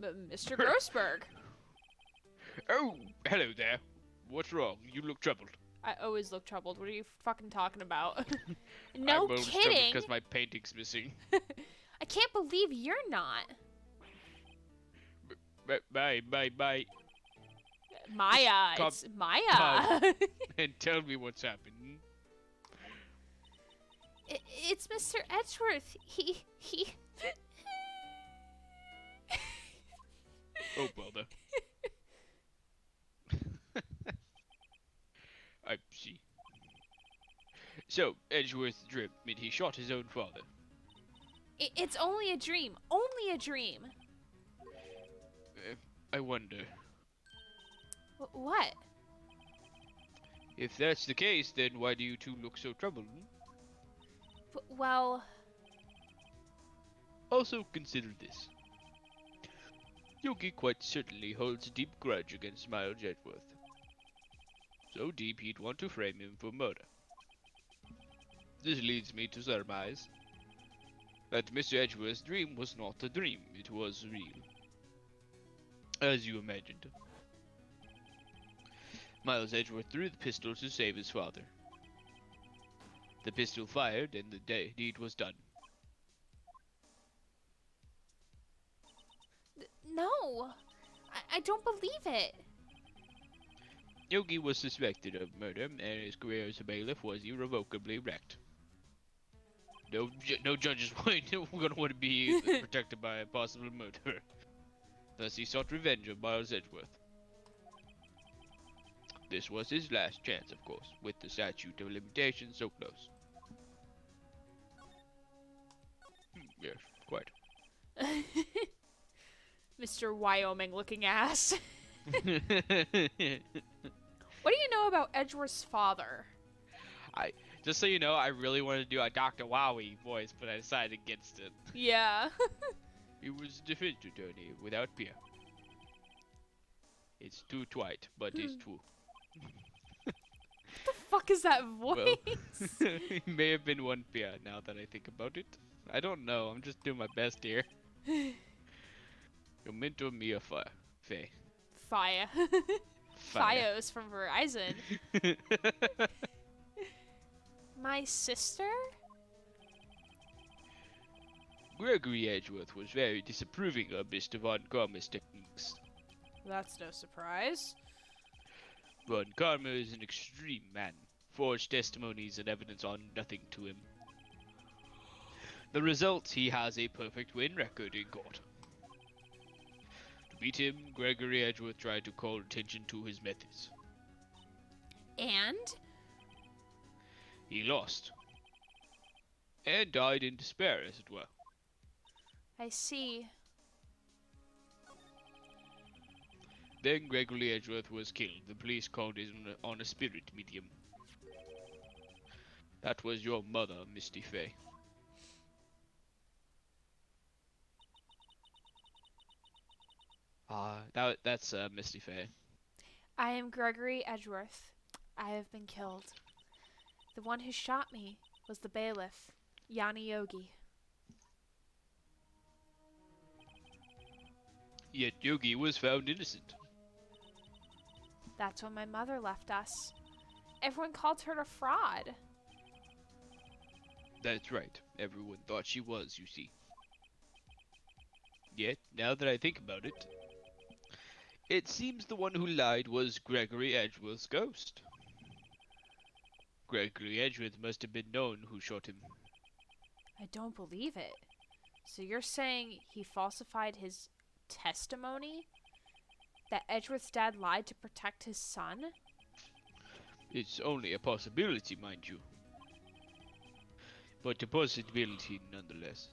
A: Mr. Grossberg.
B: Oh, hello there. What's wrong? You look troubled.
A: I always look troubled. What are you fucking talking about?
B: I'm
A: No
B: always
A: kidding.
B: because my painting's missing.
A: I can't believe you're not.
B: Bye.
A: Maya.
B: Come-
A: It's Maya.
B: And tell me what's happened.
A: It's Mr. Edgeworth. He...
B: Oh, bother. I see. So, Edgeworth dreamt he shot his own father.
A: It's only a dream. Only a dream.
B: I wonder.
A: What?
B: If that's the case, then why do you two look so troubled?
A: Well...
B: Also consider this. Yogi quite certainly holds a deep grudge against Miles Edgeworth. So deep he'd want to frame him for murder. This leads me to surmise that Mr. Edgeworth's dream was not a dream, it was real. As you imagined. Miles Edgeworth threw the pistol to save his father. The pistol fired, and the deed was done.
A: No! I don't believe it.
B: Yogi was suspected of murder, and his career as a bailiff was irrevocably wrecked. No judge is gonna want to be protected by a possible murderer. Thus he sought revenge of Miles Edgeworth. This was his last chance, of course, with the statute of limitations so close. Yes, quite.
A: Mr. Wyoming looking ass. What do you know about Edgeworth's father?
B: Just so you know, I really wanted to do a Dr. Wowie voice, but I decided against it.
A: Yeah.
B: He was a defense attorney without peer. It's too twite, but it's true.
A: What the fuck is that voice?
B: Well, he may have been one peer now that I think about it. I don't know, I'm just doing my best here. Your mentor Mia Faye.
A: Fire. Fios from Verizon. My sister?
B: Gregory Edgeworth was very disapproving of Mr. Von Karma's techniques.
A: That's no surprise.
B: Von Karma is an extreme man. Forged testimonies and evidence are nothing to him. The result, he has a perfect win record in court. To beat him, Gregory Edgeworth tried to call attention to his methods.
A: And?
B: He lost. And died in despair, as it were.
A: I see.
B: Then Gregory Edgeworth was killed. The police called it on a spirit medium. That was your mother, Misty Faye. That's Misty Faye.
A: I am Gregory Edgeworth. I have been killed. The one who shot me was the bailiff, Yanni Yogi.
B: Yet Yogi was found innocent.
A: That's when my mother left us. Everyone called her a fraud.
B: That's right. Everyone thought she was, you see. Yet, now that I think about it, it seems the one who lied was Gregory Edgeworth's ghost. Gregory Edgeworth must have been known who shot him.
A: I don't believe it. So you're saying he falsified his testimony? That Edgeworth's dad lied to protect his son?
B: It's only a possibility, mind you. But a possibility nonetheless.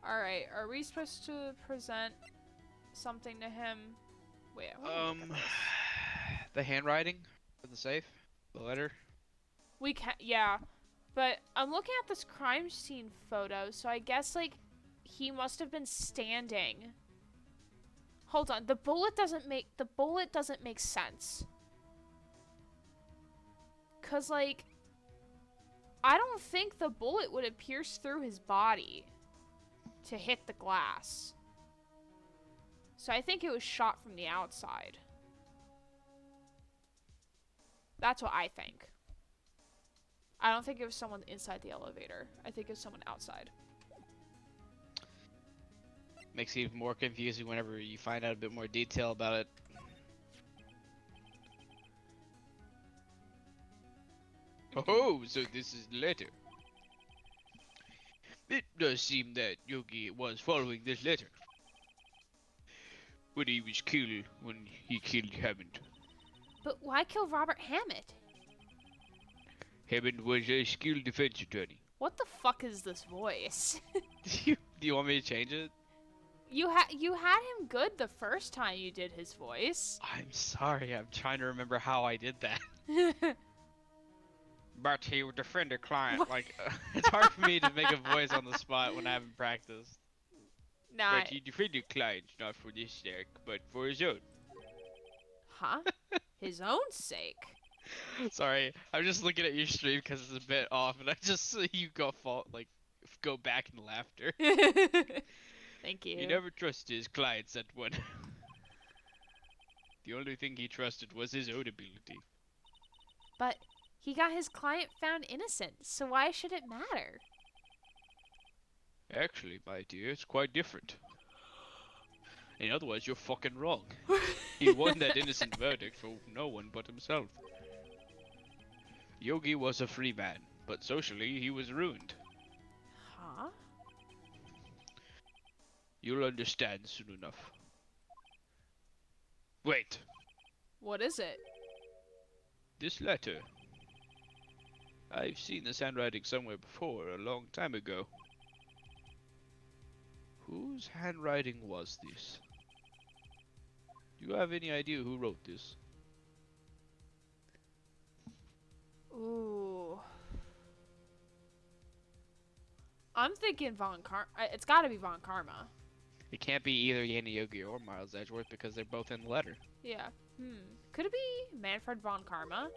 A: Alright, are we supposed to present something to him? Wait, I wanna look at this.
C: The handwriting for the safe, the letter.
A: We can, yeah. But I'm looking at this crime scene photo, so I guess, like, he must have been standing. Hold on, the bullet doesn't make sense. 'Cause, like, I don't think the bullet would have pierced through his body to hit the glass. So I think it was shot from the outside. That's what I think. I don't think it was someone inside the elevator. I think it was someone outside.
C: Makes it even more confusing whenever you find out a bit more detail about it.
B: Oh, so this is the letter. It does seem that Yogi was following this letter. When he was killed, when he killed Hammond.
A: But why kill Robert Hammett?
B: Hammond was a skilled defense attorney.
A: What the fuck is this voice?
C: Do you want me to change it?
A: You had him good the first time you did his voice.
C: I'm sorry, I'm trying to remember how I did that. But he would defend a client. Like, it's hard for me to make a voice on the spot when I haven't practiced.
A: Nah.
B: But he defended clients not for this sake, but for his own.
A: Huh? His own sake.
B: Sorry, I'm just looking at your stream because it's a bit off, and I just see you go back in laughter.
A: Thank
B: He
A: you.
B: never trusted his clients at one. The only thing he trusted was his own ability.
A: But he got his client found innocent, so why should it matter?
B: Actually, my dear, it's quite different. In other words, you're fucking wrong. He won that innocent verdict for no one but himself. Yogi was a free man, but socially he was ruined.
A: Huh?
B: You'll understand soon enough. Wait,
A: What is it?
B: this letter. I've seen this handwriting somewhere before, a long time ago. Whose handwriting was this? Do you have any idea who wrote this?
A: Ooh. I'm thinking it's gotta be Von Karma.
B: It can't be either Yanni Yogi or Miles Edgeworth because they're both in the letter.
A: Yeah. Could it be Manfred Von Karma?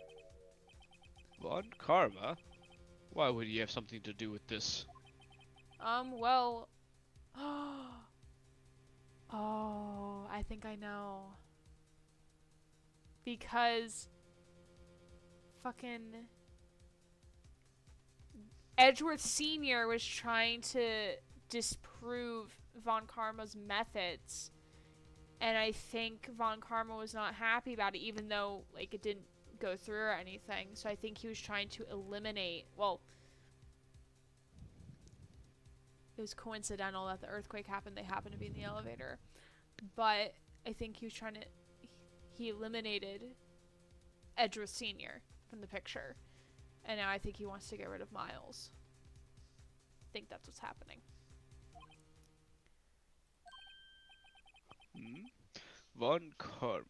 B: Von Karma? Why would he have something to do with this?
A: Well. Oh, I think I know. Because fucking Edgeworth Sr. was trying to disprove Von Karma's methods. And I think Von Karma was not happy about it, even though, like, it didn't go through or anything. So I think he was trying to eliminate, well, it was coincidental that the earthquake happened. They happened to be in the elevator. But I think he was trying to, he eliminated Edgeworth Sr. from the picture. And now I think he wants to get rid of Miles. I think that's what's happening.
B: Von Karma.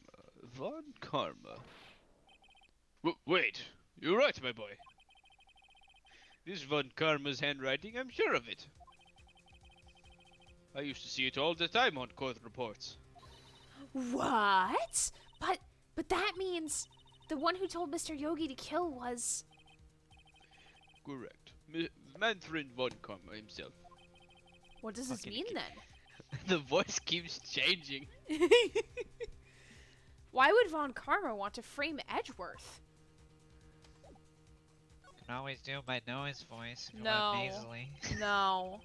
B: Von Karma. Wait, you're right, my boy. This Von Karma's handwriting, I'm sure of it. I used to see it all the time on court reports.
A: What? But that means the one who told Mr. Yogi to kill was...
B: Correct. Manfred Von Karma himself.
A: What does this
B: Fucking
A: mean
B: kid.
A: then?
B: The voice keeps changing.
A: Why would Von Karma want to frame Edgeworth?
E: Can always do my nose voice if you
A: No.
E: want nasally.
A: No.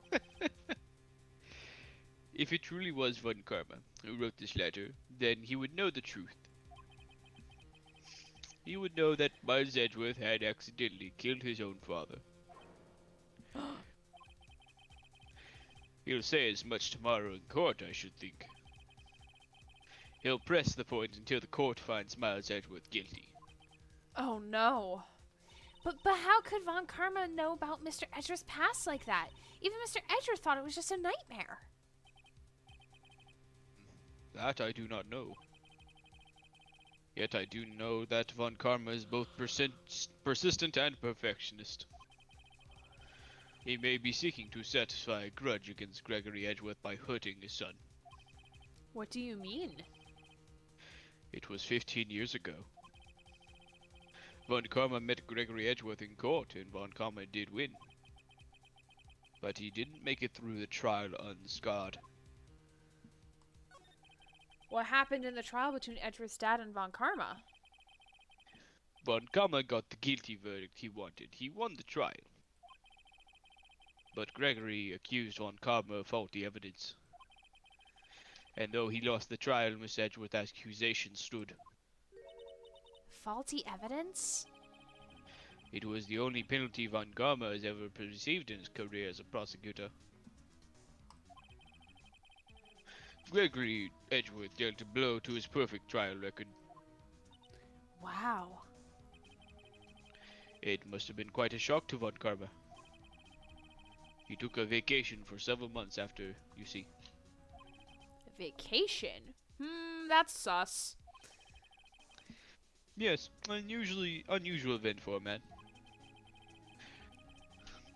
B: If it truly was Von Karma who wrote this letter, then he would know the truth. He would know that Miles Edgeworth had accidentally killed his own father. He'll say as much tomorrow in court, I should think. He'll press the point until the court finds Miles Edgeworth guilty.
A: Oh no. But how could Von Karma know about Mr. Edgeworth's past like that? Even Mr. Edgeworth thought it was just a nightmare.
B: That I do not know. Yet I do know that Von Karma is both persistent and perfectionist. He may be seeking to satisfy a grudge against Gregory Edgeworth by hurting his son.
A: What do you mean?
B: It was 15 years ago. Von Karma met Gregory Edgeworth in court, and Von Karma did win. But he didn't make it through the trial unscarred.
A: What happened in the trial between Edgeworth's dad and Von Karma?
B: Von Karma got the guilty verdict he wanted. He won the trial. But Gregory accused Von Karma of faulty evidence. And though he lost the trial, Miss Edgeworth's accusation stood.
A: Faulty evidence?
B: It was the only penalty Von Karma has ever received in his career as a prosecutor. Gregory Edgeworth dealt a blow to his perfect trial record.
A: Wow.
B: It must have been quite a shock to Von Karma. He took a vacation for several months after, you see.
A: Vacation? That's sus.
B: Yes, unusual event for a man.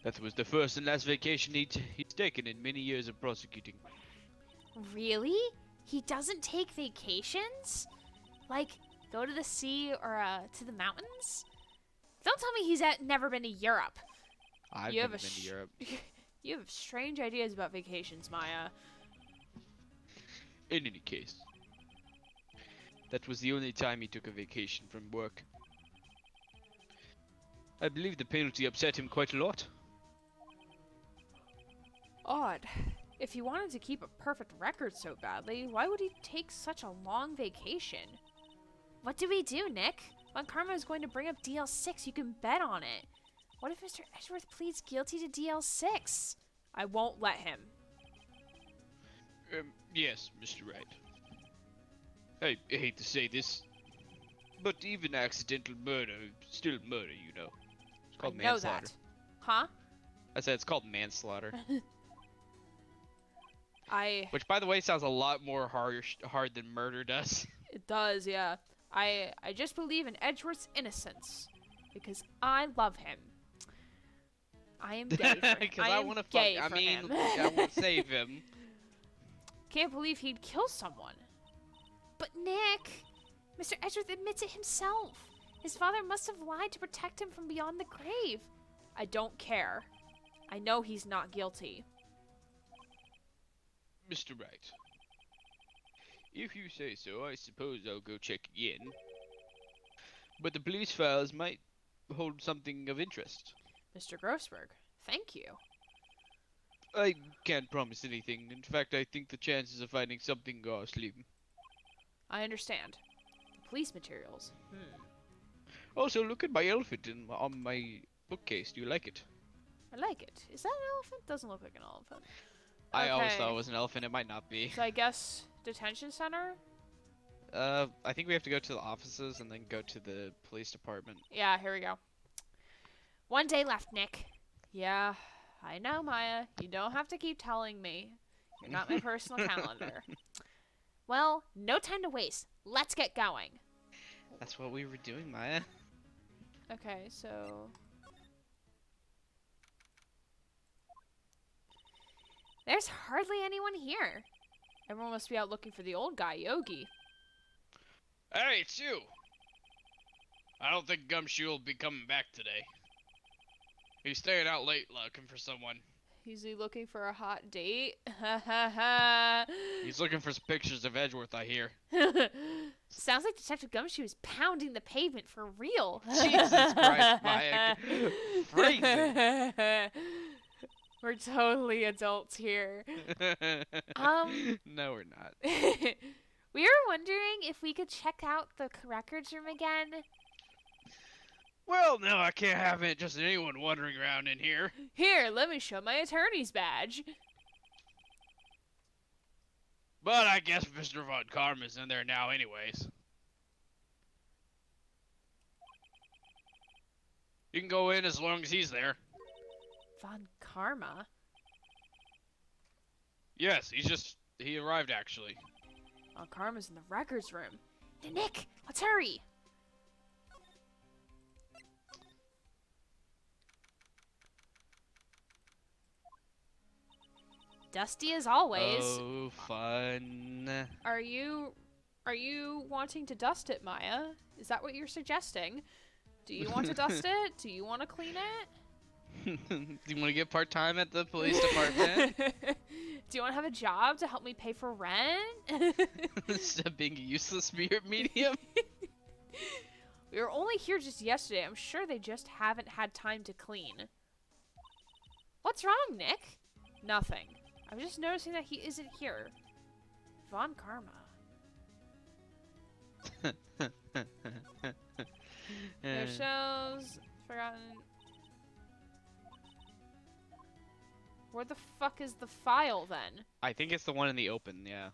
B: That was the first and last vacation he's taken in many years of prosecuting.
A: Really? He doesn't take vacations? Like Go to the sea or to the mountains? Don't tell me he's never been to Europe.
B: I've
A: You
B: never
A: have
B: been
A: a
B: to Europe.
A: You have strange ideas about vacations, Maya.
B: In any case, that was the only time he took a vacation from work. I believe the penalty upset him quite a lot.
A: Odd. If he wanted to keep a perfect record so badly, why would he take such a long vacation? What do we do, Nick? Von Karma is going to bring up DL6. You can bet on it. What if Mr. Edgeworth pleads guilty to DL6? I won't let him.
B: Yes, Mr. Wright. I hate to say this, but even accidental murder is still murder, you know. It's called
A: I know
B: manslaughter.
A: that. Huh?
B: I said it's called manslaughter.
A: Which,
B: by the way, sounds a lot more hard than murder does.
A: It does, yeah. I just believe in Edgeworth's innocence. Because I love him. I am gay for him.
B: Because
A: I
B: want to
A: fuck.
B: I mean, I won't save him.
A: Can't believe he'd kill someone.
D: But Nick, Mr. Edgeworth admits it himself. His father must have lied to protect him from beyond the grave.
A: I don't care. I know he's not guilty.
B: Mr. Wright. If you say so, I suppose I'll go check again. But the police files might hold something of interest.
A: Mr. Grossberg, thank you.
B: I can't promise anything. In fact, I think the chances of finding something are slim.
A: I understand. Police materials.
B: Also, look at my elephant on my bookcase. Do you like it?
A: I like it. Is that an elephant? Doesn't look like an elephant.
B: I always
A: Okay.
B: thought it was an elephant. It might not be.
A: So I guess detention center?
B: I think we have to go to the offices and then go to the police department.
A: Yeah, here we go.
D: One day left, Nick.
A: Yeah, I know, Maya. You don't have to keep telling me. You're not my personal calendar.
D: Well, no time to waste. Let's get going.
B: That's what we were doing, Maya.
A: Okay, so...
D: There's hardly anyone here.
A: Everyone must be out looking for the old guy, Yogi.
B: Hey, it's you! I don't think Gumshoe will be coming back today. He's staying out late looking for someone.
A: Is he looking for a hot date? Ha ha ha.
B: He's looking for some pictures of Edgeworth, I hear.
D: Sounds like Detective Gumshoe is pounding the pavement for real.
B: Jesus Christ, Maya. Phrasing.
A: We're totally adults here.
B: No, we're not.
D: We were wondering if we could check out the records room again.
B: Well, no, I can't have it. Just anyone wandering around in here.
A: Here, let me show my attorney's badge.
B: But I guess Mr. Von Karma's in there now anyways. You can go in as long as he's there.
A: Von Karma?
B: Yes, he arrived actually.
A: Von Karma's in the records room.
D: Nick, let's hurry.
A: Dusty as always.
B: Oh, fun.
A: Are you wanting to dust it, Maya? Is that what you're suggesting? Do you want to dust it? Do you want to clean it?
B: Do you want to get part-time at the police department?
A: Do you want to have a job to help me pay for rent?
B: Instead of being a useless medium?
A: We were only here just yesterday. I'm sure they just haven't had time to clean. What's wrong, Nick? Nothing. I'm just noticing that he isn't here. Von Karma. There shows... Forgotten... Where the fuck is the file, then?
B: I think it's the one in the open, yeah.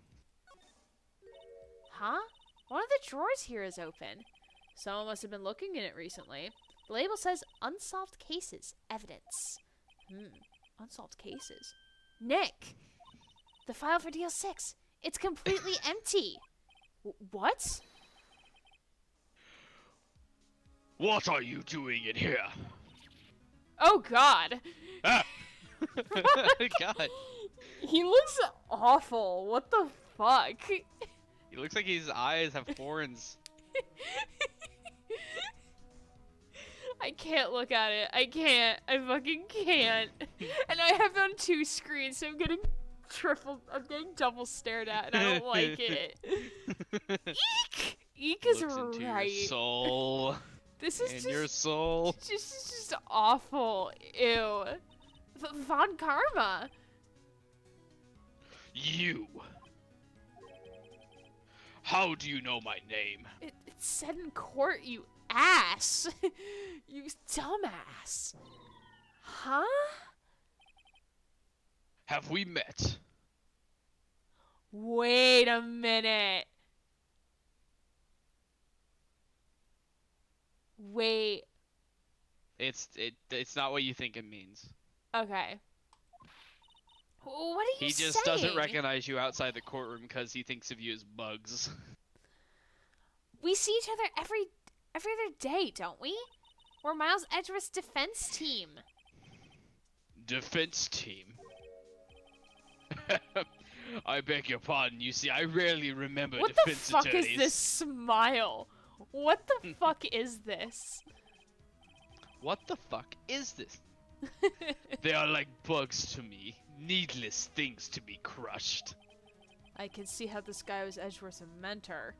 A: Huh? One of the drawers here is open. Someone must have been looking in it recently.
D: The label says unsolved cases, evidence.
A: Unsolved cases.
D: Nick, the file for DL6. It's completely empty.
A: What?
B: What are you doing in here?
A: Oh, God.
B: Ah! God.
A: He looks awful. What the fuck?
B: He looks like his eyes have horns.
A: I can't look at it. I can't. I fucking can't. And I have it on 2 screens, so I'm getting double stared at, and I don't like it. Eek! Eek is
B: Looks into your
A: right.
B: soul.
A: This is
B: In
A: just,
B: your soul.
A: just awful. Ew. Von Karma.
B: You. How do you know my name?
A: It's said in court, you ass. You dumbass. Huh?
B: Have we met?
A: Wait a minute. Wait.
B: It's not what you think it means.
A: Okay. What are you
B: He
A: saying?
B: just doesn't recognize you outside the courtroom because he thinks of you as bugs.
A: We see each other every other day, don't we? We're Miles Edgeworth's defense team.
B: Defense team. I beg your pardon. You see, I rarely remember
A: What the
B: defense
A: fuck
B: attorneys.
A: is this smile? What the fuck is this?
B: What the fuck is this? They are like bugs to me. Needless things to be crushed.
A: I can see how this guy was Edgeworth's mentor.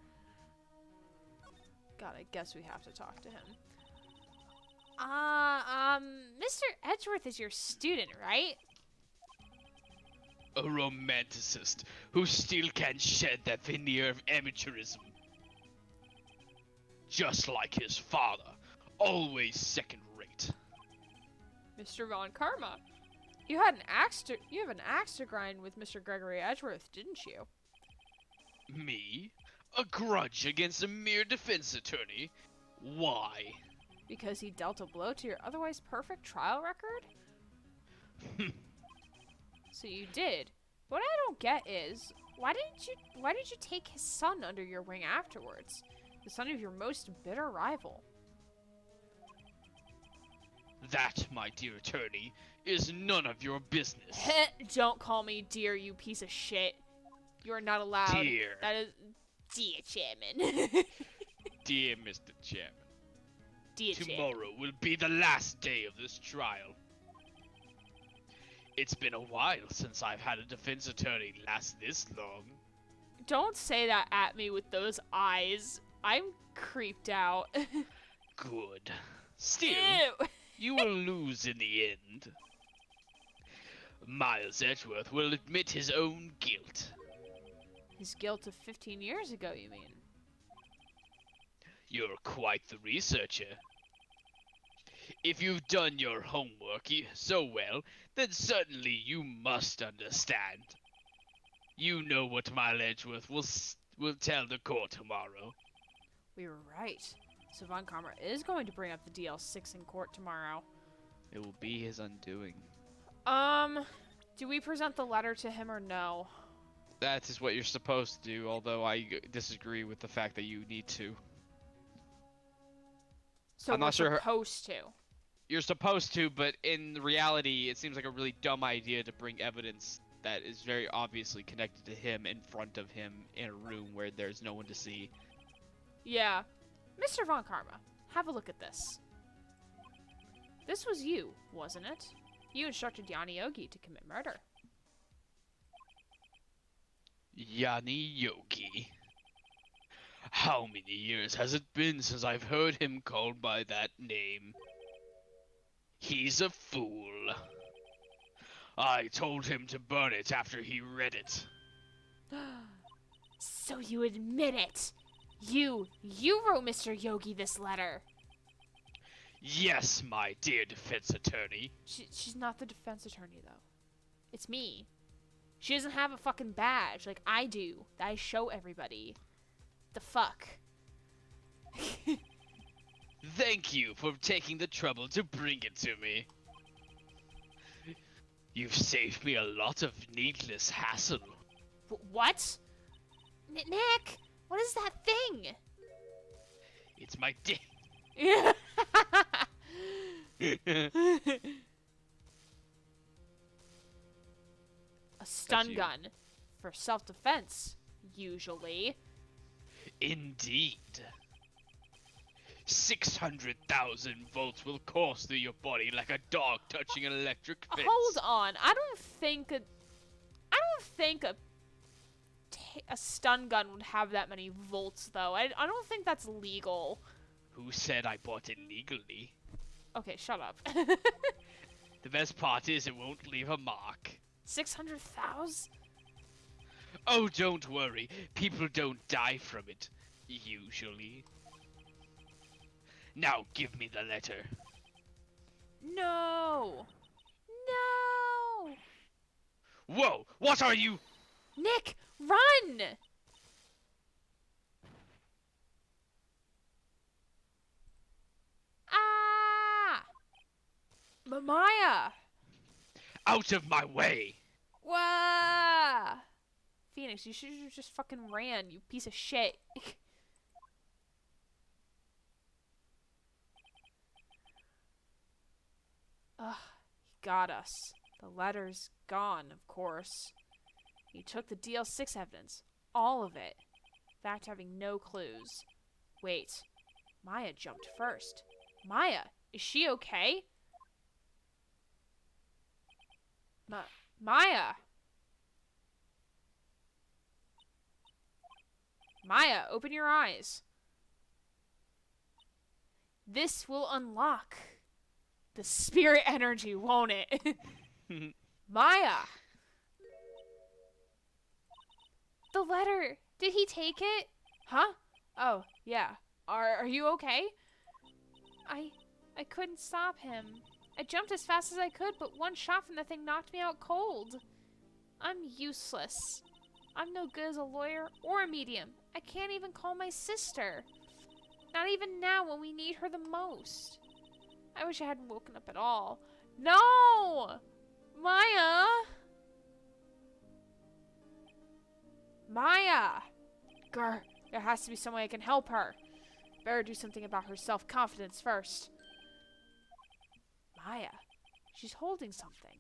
A: God, I guess we have to talk to him. Mr. Edgeworth is your student, right?
B: A romanticist who still can't shed that veneer of amateurism. Just like his father, always second rate.
A: Mr. Von Karma. You have an axe to grind with Mr. Gregory Edgeworth, didn't you?
B: Me? A grudge against a mere defense attorney? Why?
A: Because he dealt a blow to your otherwise perfect trial record? So you did. What I don't get is, why did you take his son under your wing afterwards? The son of your most bitter rival.
B: That, my dear attorney, is none of your business.
A: Don't call me dear, you piece of shit. You are not allowed.
B: Dear.
A: That is... Dear Chairman.
B: Dear Mr. Chairman,
A: Dear Chairman.
B: tomorrow will be the last day of this trial. It's been a while since I've had a defense attorney last this long.
A: Don't say that at me with those eyes. I'm creeped out.
B: Good. Still,
A: Ew.
B: you will lose in the end. Miles Edgeworth will admit his own guilt.
A: His guilt of 15 years ago, you mean?
B: You're quite the researcher. If you've done your homework so well, then certainly you must understand. You know what Miles Edgeworth will tell the court tomorrow.
A: We were right. So Von Karma is going to bring up the DL6 in court tomorrow.
B: It will be his undoing.
A: Do we present the letter to him or no?
B: That is what you're supposed to do, although I disagree with the fact that you need to.
A: So
B: I'm
A: we're
B: not sure-
A: supposed to.
B: You're supposed to, but in reality, it seems like a really dumb idea to bring evidence that is very obviously connected to him in front of him in a room where there's no one to see.
A: Yeah. Mr. Von Karma, have a look at this. This was you, wasn't it? You instructed Yanni Yogi to commit murder.
B: Yanni Yogi. How many years has it been since I've heard him called by that name? He's a fool. I told him to burn it after he read it.
A: So you admit it. You wrote Mr. Yogi this letter.
B: Yes, my dear defense attorney.
A: She's not the defense attorney, though. It's me. She doesn't have a fucking badge like I do, that I show everybody. The fuck?
B: Thank you for taking the trouble to bring it to me. You've saved me a lot of needless hassle.
A: What? Nick, what is that thing?
B: It's my dick.
A: A stun
B: you.
A: gun. For self-defense, usually.
B: Indeed.
C: 600,000 volts will course through your body like a dog touching an electric fence.
A: Hold on. I don't think a stun gun would have that many volts, though. I don't think that's legal.
C: Who said I bought it legally?
A: Okay, shut up.
C: The best part is it won't leave a mark.
A: 600,000?
C: Oh, don't worry. People don't die from it. Usually. Now give me the letter.
A: No. No.
C: Whoa! What are you?
A: Nick, run! Ah! Maya!
C: Out of my way!
A: Wah! Phoenix, you should have just fucking ran, you piece of shit. Ugh, he got us. The letter's gone, of course. He took the DL6 evidence. All of it. In fact, having no clues. Wait. Maya jumped first. Maya, is she okay? Maya! Maya, open your eyes. This will unlock the spirit energy, won't it? Maya! The letter! Did he take it? Huh? Oh, yeah. Are you okay? I couldn't stop him. I jumped as fast as I could, but one shot from the thing knocked me out cold. I'm useless. I'm no good as a lawyer or a medium. I can't even call my sister. Not even now when we need her the most. I wish I hadn't woken up at all. No! Maya! Maya! Grr, there has to be some way I can help her. Better do something about her self-confidence first. Maya, she's holding something.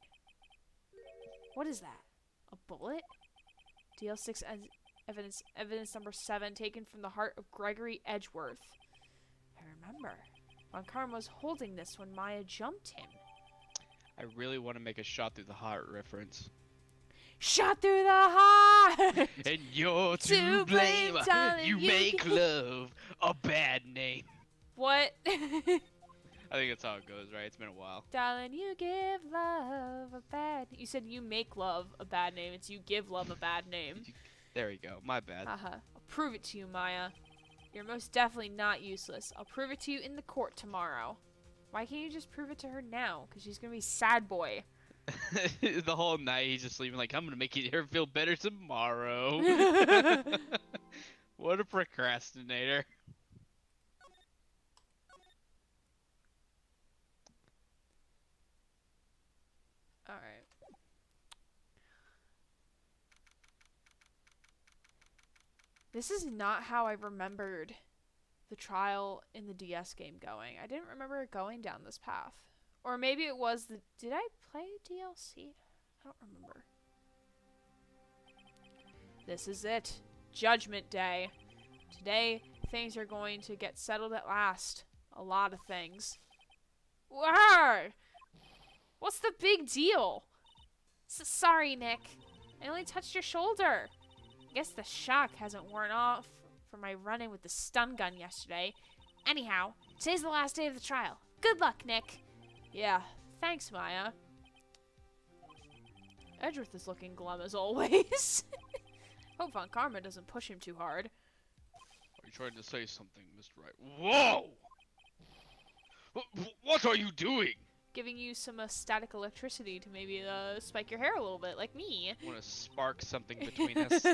A: What is that? A bullet? DL6 evidence number 7 taken from the heart of Gregory Edgeworth. I remember. Von Karma was holding this when Maya jumped him.
B: I really want to make a shot through the heart reference.
A: Shot through the heart!
C: And you're
A: To
C: to
A: blame,
C: blame.
A: darling,
C: You
A: you
C: make love a bad name.
A: What?
B: I think that's how it goes, right? It's been a while.
A: Darling, you give love a bad... You said you make love a bad name. It's you give love a bad name.
B: There you go. My bad.
A: Haha. I'll prove it to you, Maya. You're most definitely not useless. I'll prove it to you in the court tomorrow. Why can't you just prove it to her now? Because she's going to be sad boy.
B: The whole night he's just sleeping like, I'm going to make her feel better tomorrow. What a procrastinator.
A: Alright. This is not how I remembered the trial in the DS game going. I didn't remember it going down this path. Or maybe it was the... Did I play DLC? I don't remember. This is it. Judgment Day. Today, things are going to get settled at last. A lot of things. Wow! What's the big deal? Sorry, Nick. I only touched your shoulder. I guess the shock hasn't worn off from my run-in with the stun gun yesterday. Anyhow, today's the last day of the trial. Good luck, Nick. Yeah, thanks, Maya. Edgeworth is looking glum as always. Hope Von Karma doesn't push him too hard.
B: Are you trying to say something, Mr. Wright? Whoa! What are you doing?
A: Giving you some static electricity to maybe spike your hair a little bit, like me.
B: I want to spark something between us.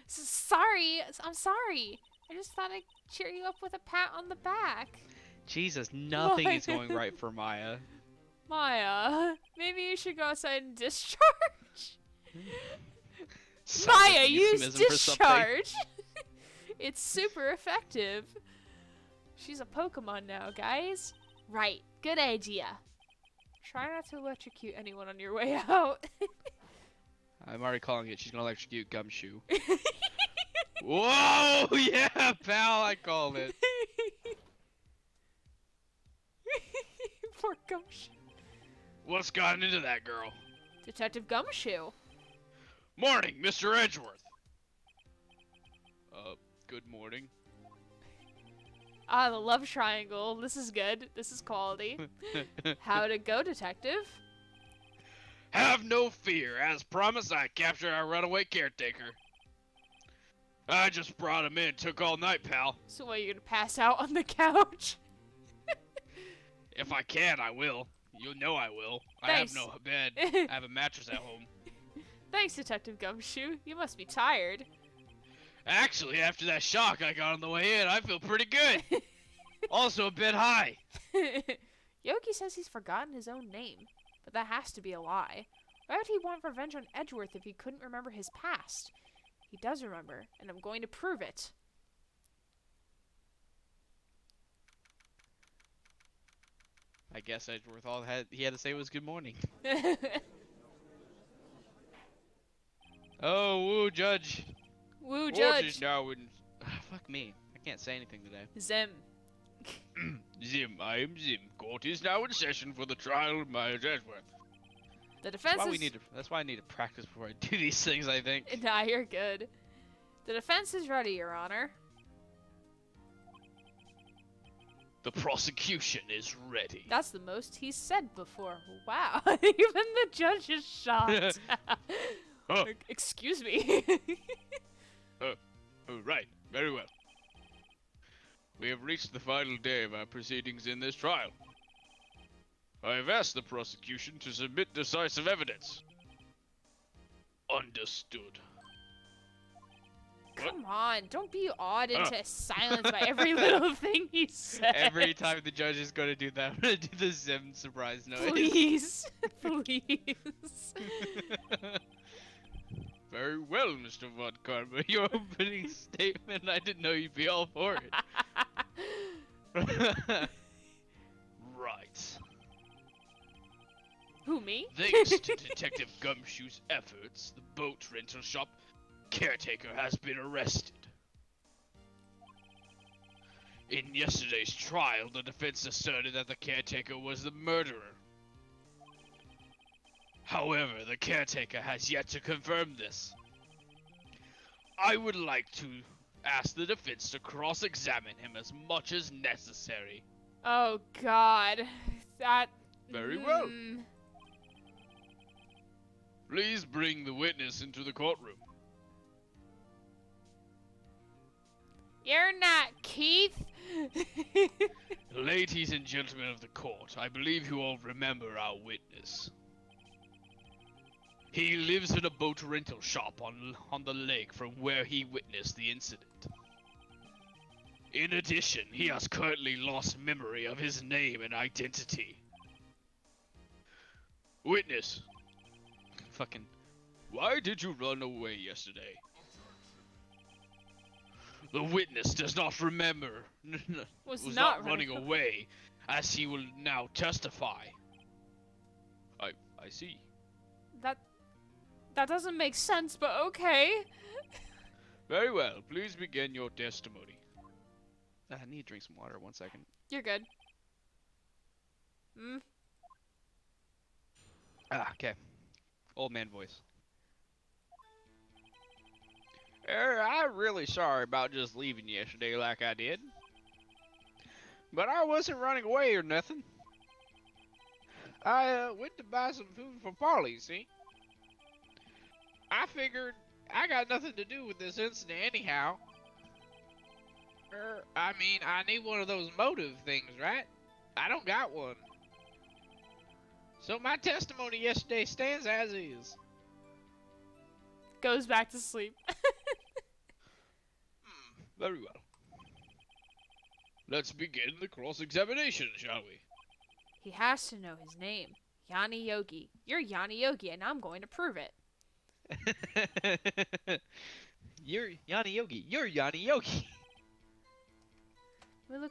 A: Sorry, I'm sorry. I just thought I'd cheer you up with a pat on the back.
B: Jesus, nothing is going right for Maya.
A: Maya, maybe you should go outside and discharge.
B: Some
A: Maya, use
B: euphemism for something.
A: discharge. It's super effective. She's a Pokemon now, guys. Right, good idea. Try not to electrocute anyone on your way out.
B: I'm already calling it. She's gonna electrocute Gumshoe. Whoa! Yeah, pal, I called it.
A: Poor Gumshoe.
B: What's gotten into that girl?
A: Detective Gumshoe.
B: Morning, Mr. Edgeworth. Good morning.
A: Ah, the love triangle. This is good. This is quality. How'd it go, Detective?
B: Have no fear. As promised, I captured our runaway caretaker. I just brought him in. Took all night, pal.
A: So what, you're gonna pass out on the couch?
B: If I can, I will. You know I will. I have no bed. I have a mattress at home.
A: Thanks, Detective Gumshoe. You must be tired.
B: Actually, after that shock I got on the way in, I feel pretty good. Also a bit high.
A: Yogi says he's forgotten his own name, but that has to be a lie. Why would he want revenge on Edgeworth if he couldn't remember his past? He does remember, and I'm going to prove it.
B: I guess Edgeworth he had to say was good morning. Oh, woo, Judge.
A: Woo,
B: Court
A: Judge.
B: is now in... Fuck me. I can't say anything today.
A: Zim.
B: Zim, I am Zim. Court is now in session for the trial of Miles Edgeworth.
A: The defense
B: That's why I need to practice before I do these things, I think.
A: Nah, you're good. The defense is ready, Your Honor.
B: The prosecution is ready.
A: That's the most he's said before. Wow. Even the judge is shocked.
B: Oh.
A: Excuse me.
B: Oh, right. Very well. We have reached the final day of our proceedings in this trial. I have asked the prosecution to submit decisive evidence. Understood.
A: Come on, don't be awed into silence by every little thing he says.
B: Every time the judge is going to do that, I'm going to do the Zim surprise noise.
A: Please. Please.
B: Very well, Mr. Von Karma. Your opening statement, I didn't know you'd be all for it. Right.
A: Who, me?
B: Thanks to Detective Gumshoe's efforts, the boat rental shop caretaker has been arrested. In yesterday's trial, the defense asserted that the caretaker was the murderer. However, the caretaker has yet to confirm this. I would like to ask the defense to cross-examine him as much as necessary.
A: Oh, God. That...
B: Very well. Please bring the witness into the courtroom.
A: You're not Keith.
B: Ladies and gentlemen of the court, I believe you all remember our witness. He lives in a boat rental shop on the lake from where he witnessed the incident. In addition, he has currently lost memory of his name and identity. Witness. Fucking. Why did you run away yesterday? The witness does not remember.
A: Was
B: not
A: not
B: running away, as he will now testify. I see.
A: That doesn't make sense, but okay.
B: Very well. Please begin your testimony. I need to drink some water. 1 second.
A: You're good.
B: Okay. Old man voice. I'm really sorry about just leaving yesterday like I did. But I wasn't running away or nothing. I went to buy some food for Polly, see? I figured I got nothing to do with this incident anyhow. I mean, I need one of those motive things, right? I don't got one. So my testimony yesterday stands as is.
A: Goes back to sleep.
B: Very well. Let's begin the cross-examination, shall we?
A: He has to know his name. Yanni Yogi. You're Yanni Yogi, and I'm going to prove it.
C: You're Yanni Yogi. You're Yanni Yogi.
A: Let me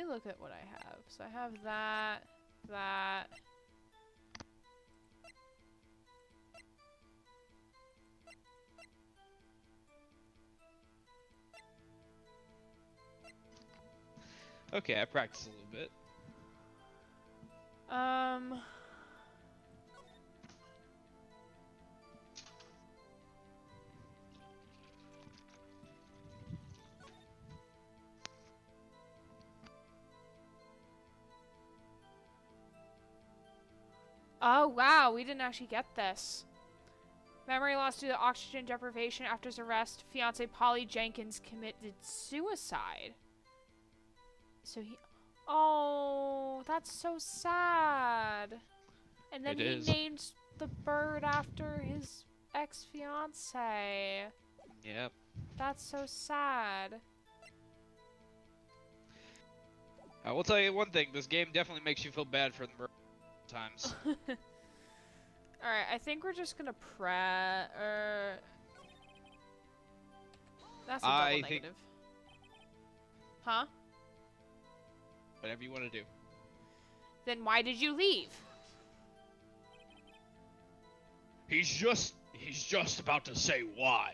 A: look at what I have. So I have that.
C: Okay, I practiced a little bit.
A: Um. Oh, wow, we didn't actually get this. Memory loss due to oxygen deprivation after his arrest. Fiance Polly Jenkins committed suicide. So he... Oh, that's so sad. And then
B: It
A: he
B: is.
A: named the bird after his ex-fiance.
B: Yep.
A: That's so sad.
C: I will tell you one thing. This game definitely makes you feel bad for the murder times.
A: Alright, I think we're just gonna that's a double
C: I think-
A: negative. Huh?
C: Whatever you want to do.
A: Then why did you leave?
F: He's just about to say why.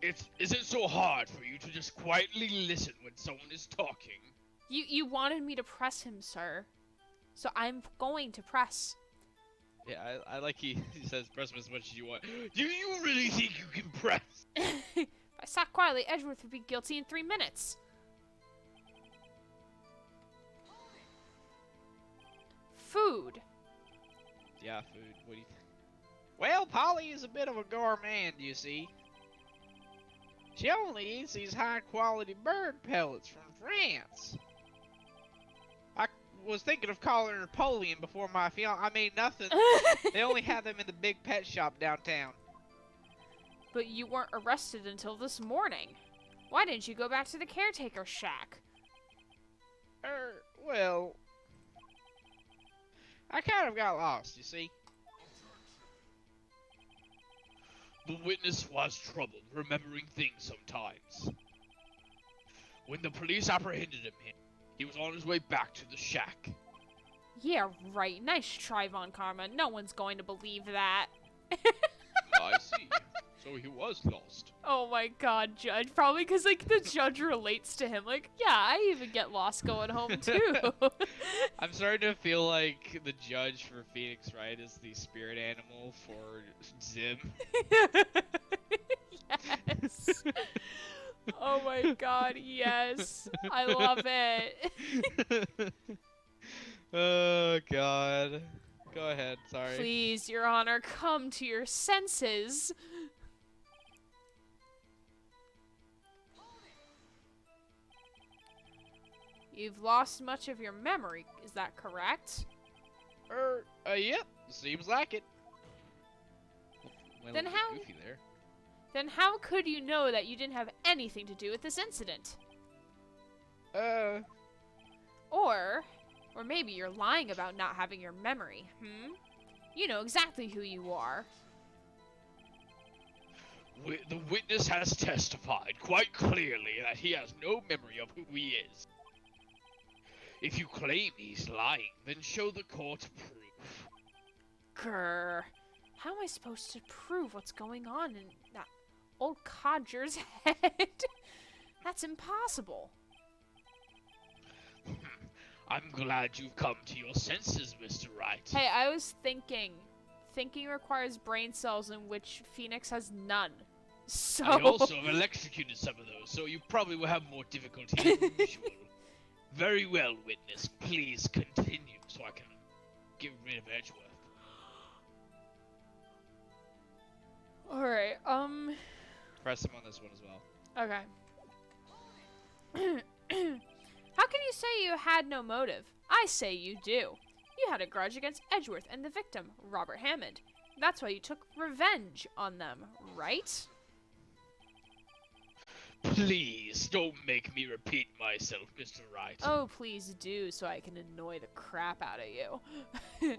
F: It isn't so hard for you to just quietly listen when someone is talking.
A: You wanted me to press him, sir. So I'm going to press.
C: Yeah, I like he says press him as much as you want.
F: Do you really think you can press?
A: If I sat quietly, Edgeworth would be guilty in 3 minutes. Food.
C: Yeah, food. What do you think? Well, Polly is a bit of a gourmand, you see. She only eats these high-quality bird pellets from France. I was thinking of calling her Napoleon before my fiance. I mean, nothing. They only have them in the big pet shop downtown.
A: But you weren't arrested until this morning. Why didn't you go back to the caretaker shack?
C: Well, I kind of got lost, you see.
F: The witness was troubled, remembering things sometimes. When the police apprehended him, he was on his way back to the shack.
A: Yeah, right. Nice try, Von Karma. No one's going to believe that.
F: I see. So he was lost.
A: Oh my god, Judge. Probably because, like, the judge relates to him. Like, yeah, I even get lost going home, too.
C: I'm starting to feel like the judge for Phoenix Wright is the spirit animal for Zim.
A: Yes. Oh my god, yes. I love it.
C: Oh god. Go ahead, sorry.
A: Please, Your Honor, come to your senses. You've lost much of your memory, is that correct?
C: Yep, seems like it.
B: Went a
A: Then
B: little
A: how-
B: goofy there.
A: Then how could you know that you didn't have anything to do with this incident? Or maybe you're lying about not having your memory, You know exactly who you are.
F: The witness has testified quite clearly that he has no memory of who he is. If you claim he's lying, then show the court proof.
A: Grr. How am I supposed to prove what's going on in that old codger's head? That's impossible.
F: I'm glad you've come to your senses, Mr. Wright.
A: Hey, I was thinking. Thinking requires brain cells in which Phoenix has none. So...
F: I also have electrocuted some of those, so you probably will have more difficulty than usual. Very well, witness. Please continue so I can get rid of Edgeworth.
A: Alright,
C: Press him on this one as well.
A: okay. How can you say you had no motive? I say you do. You had a grudge against Edgeworth and the victim, Robert Hammond. That's why you took revenge on them, right?
F: Please don't make me repeat myself, Mr. Wright.
A: Oh, please do, so I can annoy the crap out of you.